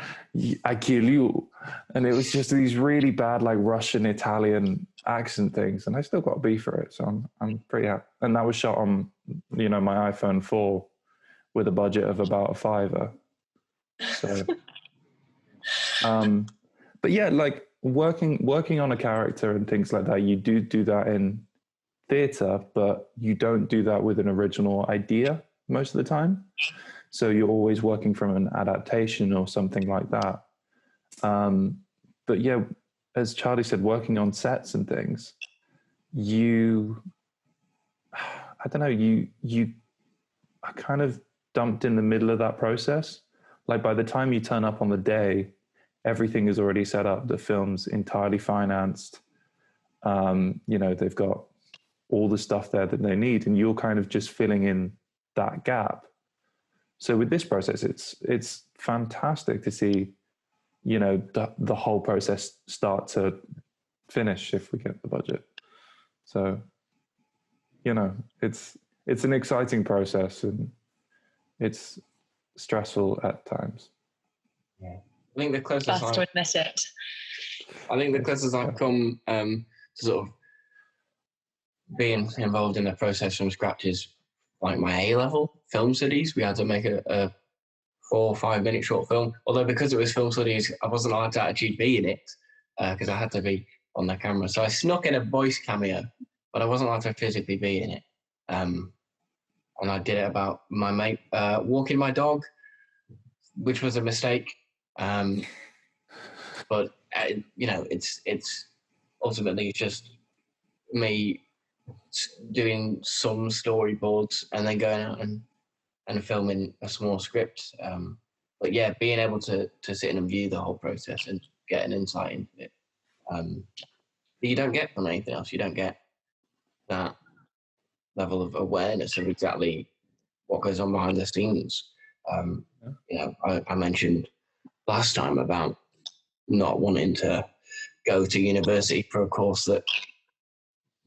I kill you. And it was just these really bad, like Russian, Italian accent things. And I still got a B for it. So I'm pretty happy. And that was shot on, my iPhone 4 with a budget of about $5. So, but yeah, like working on a character and things like that, you do that in theatre, but you don't do that with an original idea most of the time. So you're always working from an adaptation or something like that. But yeah, as Charlie said, working on sets and things, you are kind of dumped in the middle of that process. Like by the time you turn up on the day, everything is already set up. The film's entirely financed. They've got all the stuff there that they need, and you're kind of just filling in that gap. So with this process, it's fantastic to see, the whole process start to finish if we get the budget. So, it's an exciting process and it's stressful at times. Yeah. I think the closest Best to admit it. I think the closest I've come to sort of being involved in the process from scratch is like my A-level film studies. We had to make a 4 or 5 minute short film. Although because it was film studies, I wasn't allowed to actually be in it because I had to be on the camera. So I snuck in a voice cameo, but I wasn't allowed to physically be in it. And I did it about my mate walking my dog, which was a mistake. But it's ultimately just me doing some storyboards and then going out and filming a small script. But yeah, being able to sit in and view the whole process and get an insight into it, that you don't get from anything else. You don't get that level of awareness of exactly what goes on behind the scenes. I mentioned last time about not wanting to go to university for a course that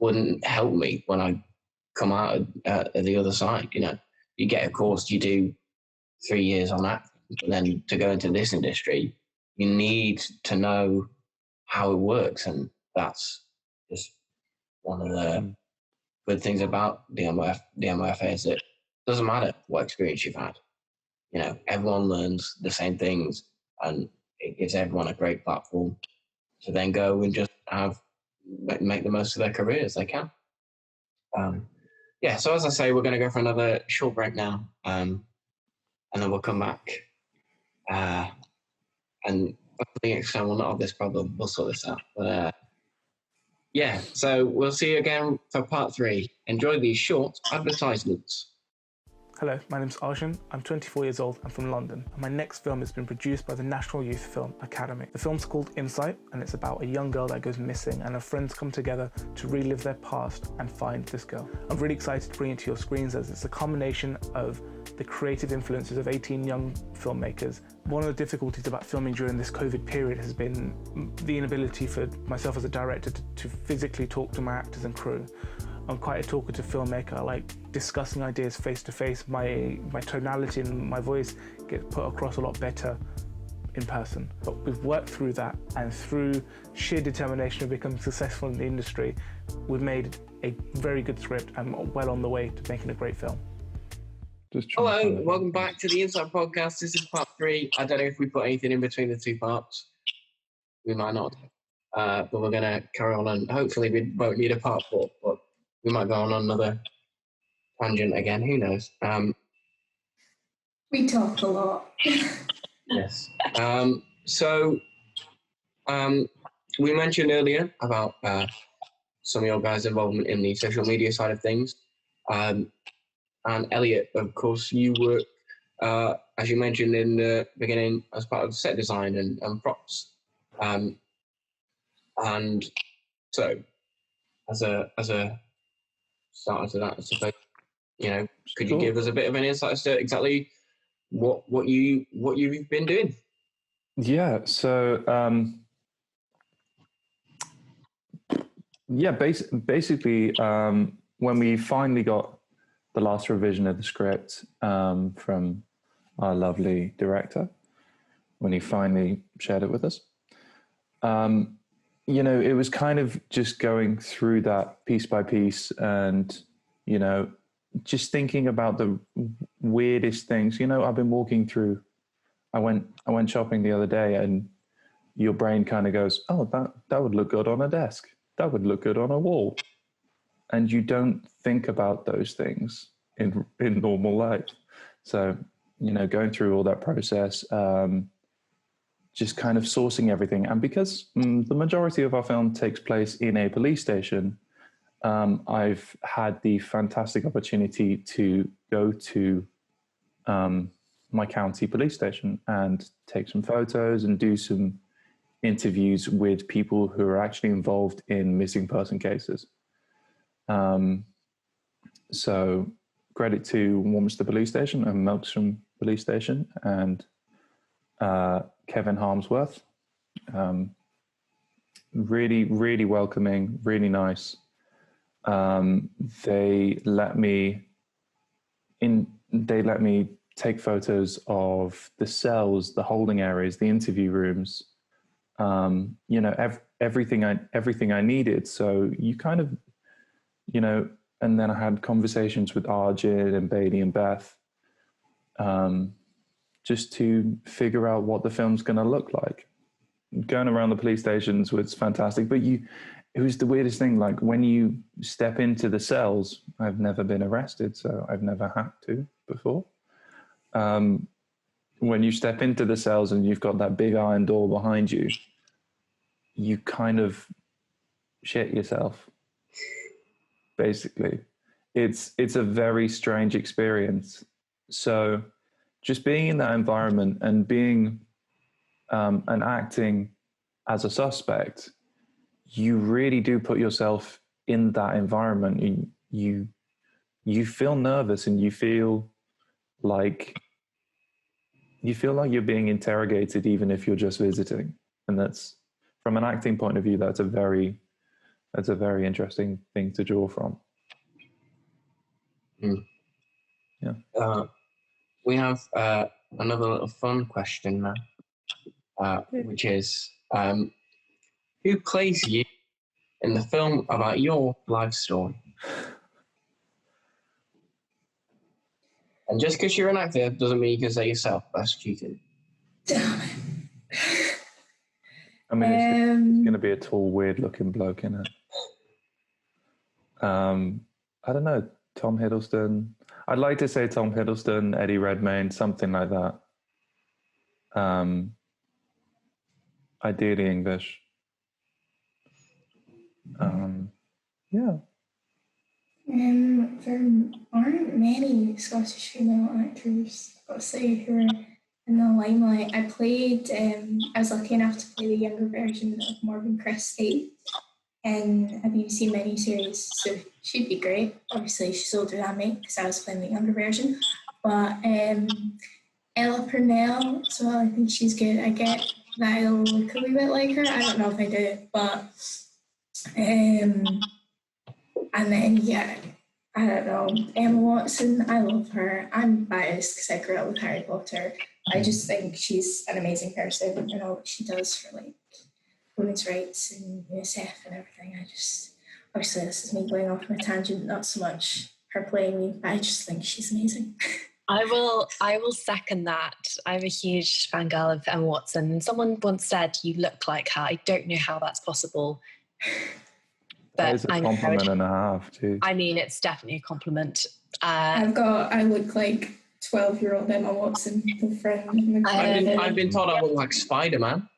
wouldn't help me when I come out at the other side. You get a course, you do 3 years on that, but then to go into this industry, you need to know how it works, and that's just one of the good things about the MYFA is that it doesn't matter what experience you've had. Everyone learns the same things, and it gives everyone a great platform to then go and just make the most of their career as they can. So as I say, we're going to go for another short break now, and then we'll come back. And hopefully next time we'll not have this problem. We'll sort this out. But so we'll see you again for part 3. Enjoy these short advertisements. Hello, my name's Arjun. I'm 24 years old. I'm from London. And my next film has been produced by the National Youth Film Academy. The film's called Insight, and it's about a young girl that goes missing and her friends come together to relive their past and find this girl. I'm really excited to bring it to your screens as it's a combination of the creative influences of 18 young filmmakers. One of the difficulties about filming during this COVID period has been the inability for myself as a director to physically talk to my actors and crew. I'm quite a talkative filmmaker. I like discussing ideas face to face. My tonality and my voice get put across a lot better in person. But we've worked through that, and through sheer determination of becoming successful in the industry, we've made a very good script and are well on the way to making a great film. Hello, welcome back to the Insight Podcast. This is part 3. I don't know if we put anything in between the 2 parts. We might not. But we're going to carry on, and hopefully we won't need a part 4, but we might go on another tangent again. Who knows? We talk a lot. Yes. We mentioned earlier about some of your guys' involvement in the social media side of things. And Elliot, of course, you work, as you mentioned in the beginning, as part of set design and props. And so, as a starter to that, I suppose, could you give us a bit of an insight as to exactly what you've been doing? Yeah. So, basically, when we finally got the last revision of the script from our lovely director, when he finally shared it with us, it was kind of just going through that piece by piece and, just thinking about the weirdest things. I've been walking through, I went shopping the other day, and your brain kind of goes, oh, that would look good on a desk. That would look good on a wall. And you don't think about those things in normal life. So, going through all that process, just kind of sourcing everything. And because the majority of our film takes place in a police station, I've had the fantastic opportunity to go to my county police station and take some photos and do some interviews with people who are actually involved in missing person cases. So credit to Warminster Police Station and Melksham Police Station and Kevin Harmsworth. Really, really welcoming, really nice. They let me take photos of the cells, the holding areas, the interview rooms, everything I needed. So you kind of, and then I had conversations with Arjun and Bailey and Beth, just to figure out what the film's going to look like. Going around the police stations was fantastic, but it was the weirdest thing. Like when you step into the cells, I've never been arrested, so I've never had to before. When you step into the cells and you've got that big iron door behind you, you kind of shit yourself. Basically, it's a very strange experience. So just being in that environment and being and acting as a suspect, you really do put yourself in that environment. You feel nervous and you feel like you're being interrogated, even if you're just visiting. And that's, from an acting point of view, that's a very interesting thing to draw from. Yeah. We have another little fun question now, which is, who plays you in the film about your life story? And just because you're an actor doesn't mean you can say yourself. That's cheating. I mean, it's going to be a tall, weird-looking bloke, isn't it? I don't know, Tom Hiddleston. I'd like to say Tom Hiddleston, Eddie Redmayne, something like that. Ideally English. Yeah. There aren't many Scottish female actors, I've got to say, who are in the limelight. I was lucky enough to play the younger version of Morgan Christie in a BBC miniseries, so she'd be great. Obviously, she's older than me because I was playing the younger version. But Ella Purnell as well, I think she's good. I get that I look a wee bit like her. I don't know if I do, but and then I don't know, Emma Watson, I love her. I'm biased because I grew up with Harry Potter. I just think she's an amazing person and all that she does for like women's rights and UNICEF and everything. Obviously this is me going off on a tangent, not so much her playing me, but I just think she's amazing. I will second that. I'm a huge fangirl of Emma Watson. Someone once said you look like her. I don't know how that's possible. That is a compliment and a half, geez. I mean, it's definitely a compliment. I look like 12-year-old Emma Watson, the friend. I've been told I look like Spider-Man.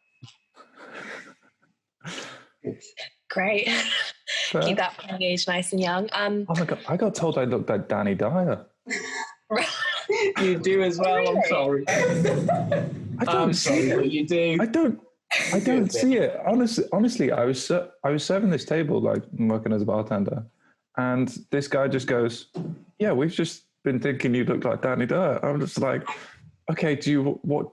Great. Keep that young age nice and young. Oh my God, I got told I looked like Danny Dyer. You do as well. I'm sorry. I'm sorry, but you do. I don't see it. Honestly, I was serving this table, like working as a bartender, and this guy just goes, "Yeah, we've just been thinking you look like Danny Dyer." I'm just like, "Okay, do you what?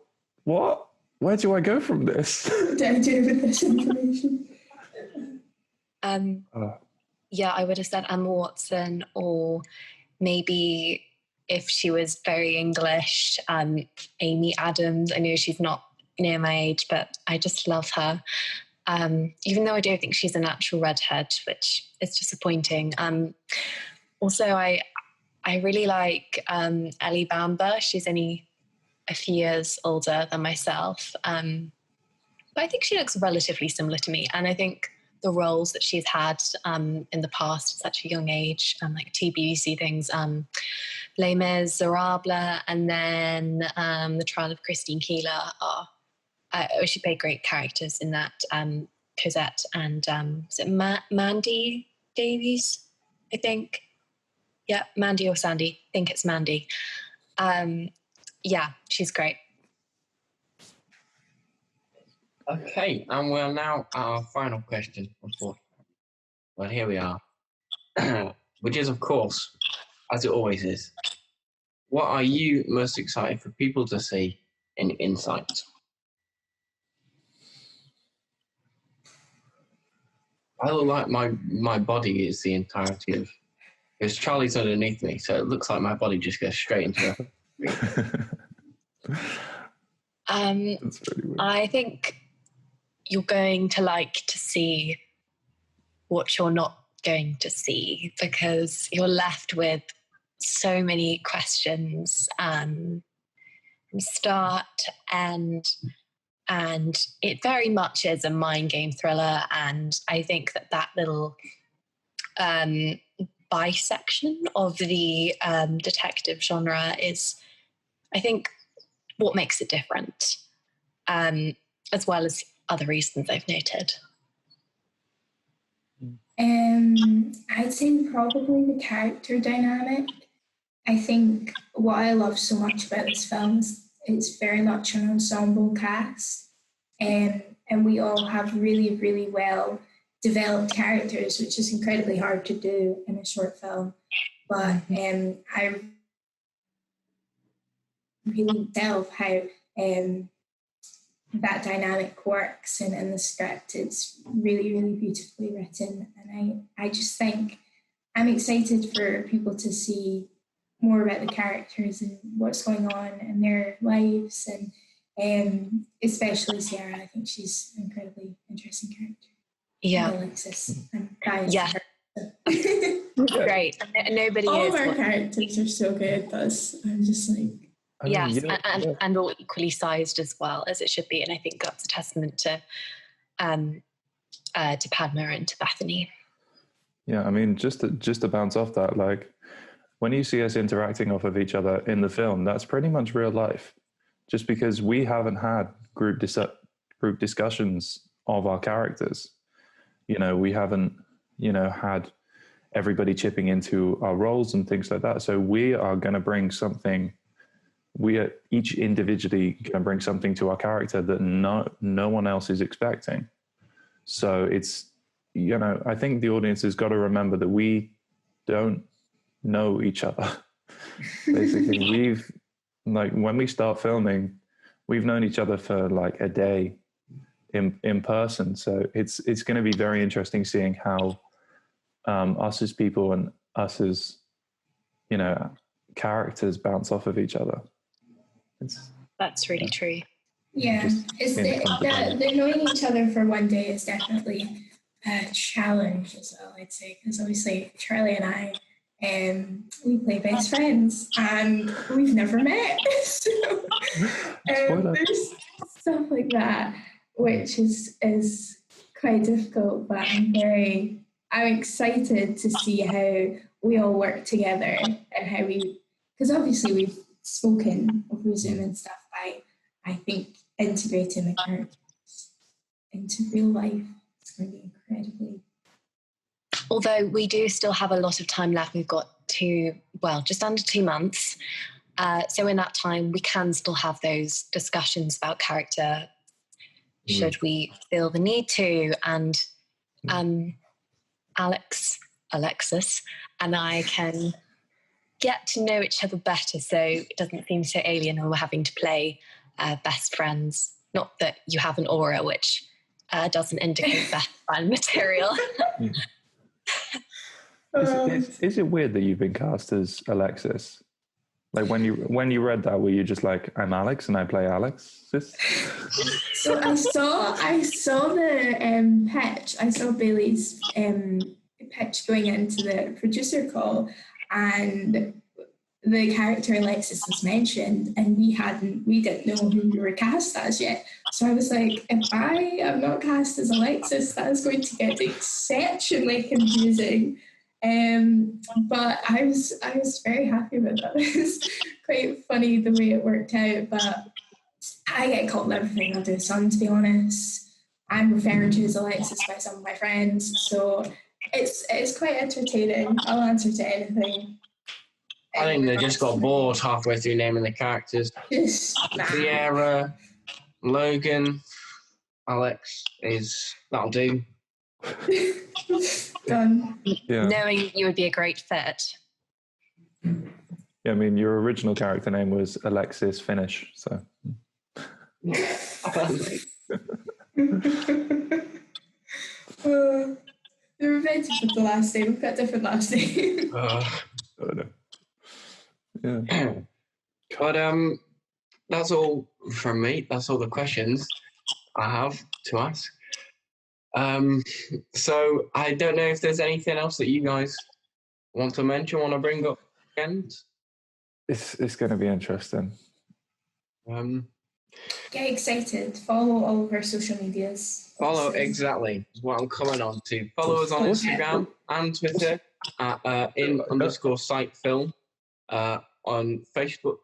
Where do I go from this?" What do I do with this information? Yeah, I would have said Emma Watson, or maybe if she was very English, Amy Adams. I know she's not near my age, but I just love her. Even though I don't think she's a natural redhead, which is disappointing. Also, I really like Ellie Bamber. She's only a few years older than myself, but I think she looks relatively similar to me. And I think the roles that she's had in the past at such a young age, like two BBC things, Les Miserables, and then The Trial of Christine Keeler she played great characters in that. Cosette and is it Mandy Davies, I think? Yeah, Mandy or Sandy. I think it's Mandy. Yeah, she's great. Okay, and we're now at our final question. Well, here we are. Which is, of course, as it always is, what are you most excited for people to see in Insight? I look like my body is the entirety of... Because Charlie's underneath me, so it looks like my body just goes straight into it. I think you're going to like to see what you're not going to see, because you're left with so many questions from start to end, and it very much is a mind game thriller. And I think that little bisection of the detective genre is, I think, what makes it different, as well as other reasons I've noted. I'd say probably the character dynamic. I think what I love so much about this film is it's very much an ensemble cast, and we all have really, really well developed characters, which is incredibly hard to do in a short film. But I really delve how that dynamic works, and in the script it's really, really beautifully written. And I just think I'm excited for people to see more about the characters and what's going on in their lives, and especially Sierra. I think she's an incredibly interesting character. Yeah. And Alexis. I'm biased Yeah. to her. Great. Nobody All is. of our characters are so good, but I'm just like... Yes, and all equally sized as well as it should be. And I think that's a testament to Padma and to Bethany. Yeah, I mean, just to bounce off that, like, when you see us interacting off of each other in the film, that's pretty much real life. Just because we haven't had group discussions of our characters. You know, we haven't, had everybody chipping into our roles and things like that. So we are going to bring something... We are each individually going to bring something to our character that no one else is expecting. So it's, I think the audience has got to remember that we don't know each other. Basically, when we start filming, we've known each other for like a day in person. So it's going to be very interesting seeing how us as people and us as characters bounce off of each other. That's really true. Yeah, the knowing each other for one day is definitely a challenge as well, I'd say, because obviously Charlie and I, we play best friends and we've never met. So there's stuff like that, which is quite difficult, but I'm excited to see how we all work together and how because obviously we've spoken over Zoom and stuff, I think integrating the characters into real life is going to be incredibly. Although we do still have a lot of time left, we've got just under 2 months. So in that time, we can still have those discussions about character, should we feel the need to. And Alexis, and I can get to know each other better, so it doesn't seem so alien when we're having to play best friends. Not that you have an aura, which doesn't indicate best friend material. Is it weird that you've been cast as Alexis? Like when you read that, were you just like, I'm Alex and I play Alexis? So I saw the pitch. I saw Bailey's pitch going into the producer call, and the character Alexis was mentioned, and we didn't know who we were cast as yet. So I was like, if I am not cast as Alexis, that is going to get exceptionally confusing. But I was very happy with that. It was quite funny the way it worked out, but I get called everything under the sun, to be honest. I'm referred to as Alexis by some of my friends, so it's quite entertaining. I'll answer to anything. I think they just got bored halfway through naming the characters. Sierra, Logan, Alex that'll do. Done. Yeah. Knowing you would be a great fit. Yeah, I mean, your original character name was Alexis Finnish, so. They were meant to put the last name. We've got different last names. I don't know. Yeah. But that's all from me. That's all the questions I have to ask. So I don't know if there's anything else that you guys want to mention, want to bring up again. It's going to be interesting. Get excited. Follow all of our social medias. Exactly. Is what I'm coming on to. Follow us on Instagram and Twitter at @in_sightfilm. On Facebook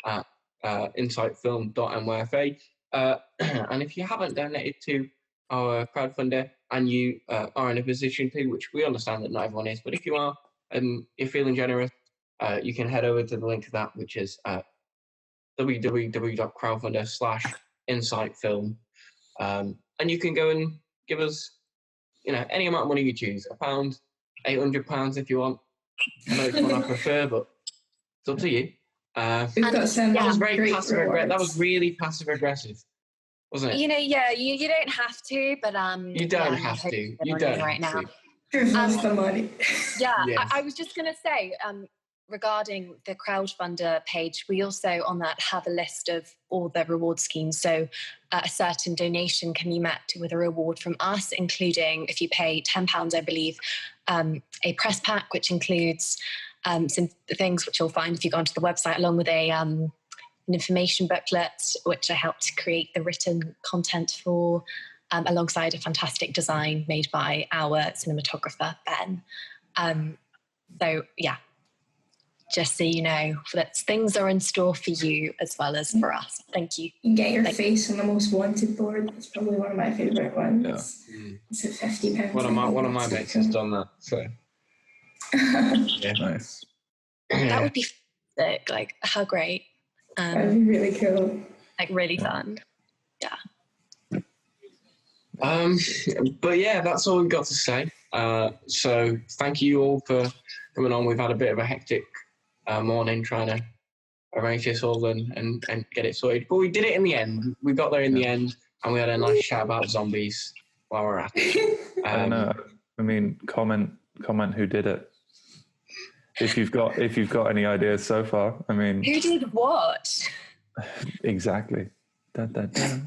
at insightfilm.nyfa. And if you haven't donated to our crowdfunder and you are in a position to, which we understand that not everyone is, but if you are, you're feeling generous, you can head over to the link to that, which is www.crowdfunder/insightfilm. And you can go and give us, any amount of money you choose, £1, £800 if you want. I know it's one I prefer, but it's up to you. We've got some that was very great passive aggressive. rewards. That was really passive aggressive, wasn't it? You don't have to, but you don't have to. You don't right now. The money. Yeah, Yes. I was just going to say, regarding the crowdfunder page, we also on that have a list of all the reward schemes. So a certain donation can be met with a reward from us, including, if you pay £10, I believe, a press pack, which includes some things which you'll find if you go onto the website, along with an information booklet, which I helped create the written content for, alongside a fantastic design made by our cinematographer, Ben. So yeah, just so you know that things are in store for you as well as for us. Thank you. You can get your face on the most wanted board. It's probably one of my favourite ones. Yeah. It's at £50. One of my mates has done that. So yeah, nice. That would be sick. Like, how great. That'd be really cool. Like, really fun. Yeah. But yeah, that's all we've got to say. So thank you all for coming on. We've had a bit of a hectic morning trying to arrange this all and get it sorted. But we did it in the end. We got there in the end, and we had a nice chat about zombies while we're at it. I don't know. I mean, comment who did it. if you've got any ideas so far, I mean, Who did what? exactly. Da, da, da.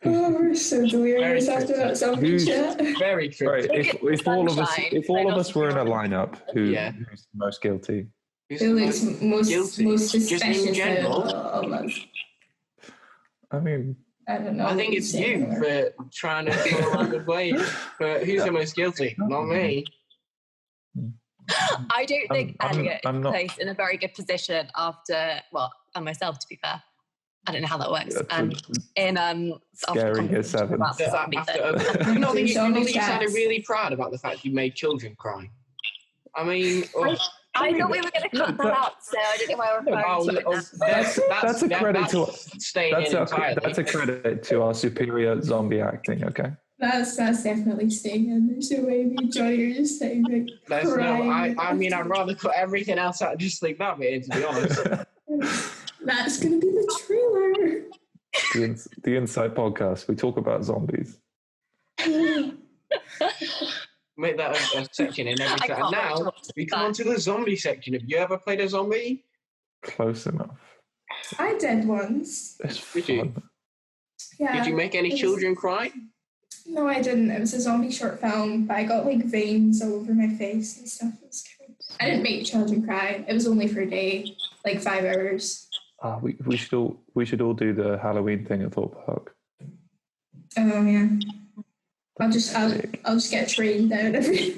Oh, we're so delirious after that zombie chat. Very true. Right, if all of us were in a lineup, who's the most guilty? Who looks most suspicious out of us? I mean, I don't know. I think it's you for trying to go around good ways. But who's the most guilty? Not me. I don't think Elliot I'm is not- placed in a very good position after, and myself, to be fair. I don't know how that works. Scary year 7. You sounded really proud about the fact you made children cry. I mean, I thought we were going to cut that out, so I don't know why we're referring to it now. That's a credit to that's a credit to our superior zombie acting. Okay. That's definitely staying in. There's no way me and Johnny are just saying like crying. I mean, I'd rather cut everything else out and just leave that bit in, to be honest. That's going to be the trailer. The Insight podcast. We talk about zombies. Make that a section in every time. Now, we come on to the zombie section. Have you ever played a zombie? Close enough. I did once. It's Did you? Yeah. Did you make any children cry? No, I didn't. It was a zombie short film, but I got like veins all over my face and stuff. It was cool. I didn't make children cry. It was only for a day, like 5 hours. We should all do the Halloween thing at Thorpe Park. Oh yeah. I'll just get trained down every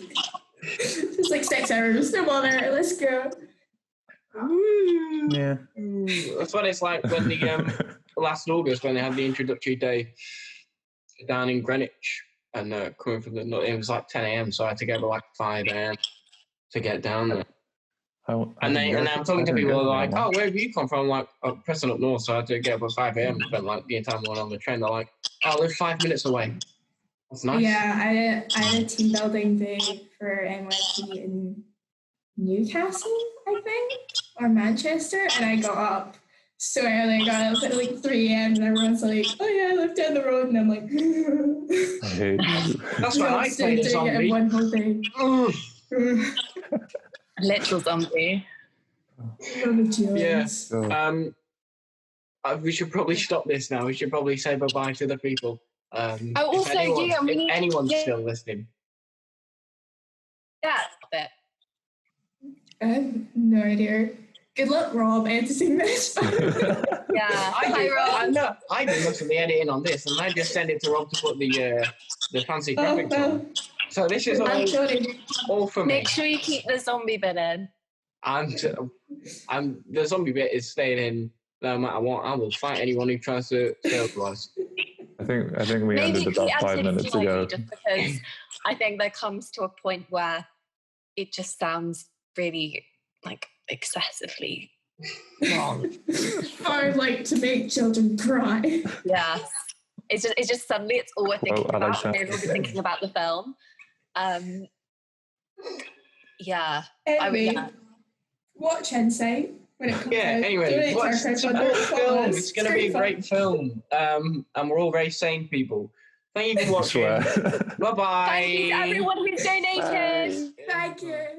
just like 6 hours. No bother. Let's go. Yeah. That's what it's like when the last August when they had the introductory day down in Greenwich and coming from it was like 10 a.m. so I had to get up like 5 a.m. to get down there. And I'm talking to people like, oh, where have you come from? I'm like, oh, Preston up north, so I had to get up at 5 a.m. and spend like the entire morning on the train. They're like, oh, I live 5 minutes away. That's nice. Yeah, I had a team building day for NYP in Newcastle, I think, or Manchester, and I got up so early. I got up at like 3 a.m. and everyone's like, oh yeah, I live down the road, and I'm like, I hate you. That's why I played a zombie. One whole thing. Literal zombie. Yeah. We should probably stop this now. We should probably say bye-bye to the people. If anyone's still listening. Yeah, but I have no idea. Good luck, Rob, editing this. Yeah, I do most of the editing on this, and I just send it to Rob to put the fancy graphics on. So this is all for me. Make sure you keep the zombie bit in. And the zombie bit is staying in no matter what. I will fight anyone who tries to say otherwise. I think we ended about 5 minutes ago. Just because I think there comes to a point where it just sounds really like excessively wrong. I like to make children cry. Yeah, it's just suddenly it's all we're thinking about. Alexandra. We're all thinking about the film. Yeah, Anyway, watch Insight when it comes out. Anyway, watch the film. It's going to be a great film. And we're all very sane people. Thank you for watching. Bye-bye. Thank you to everyone who's donated. Thank you.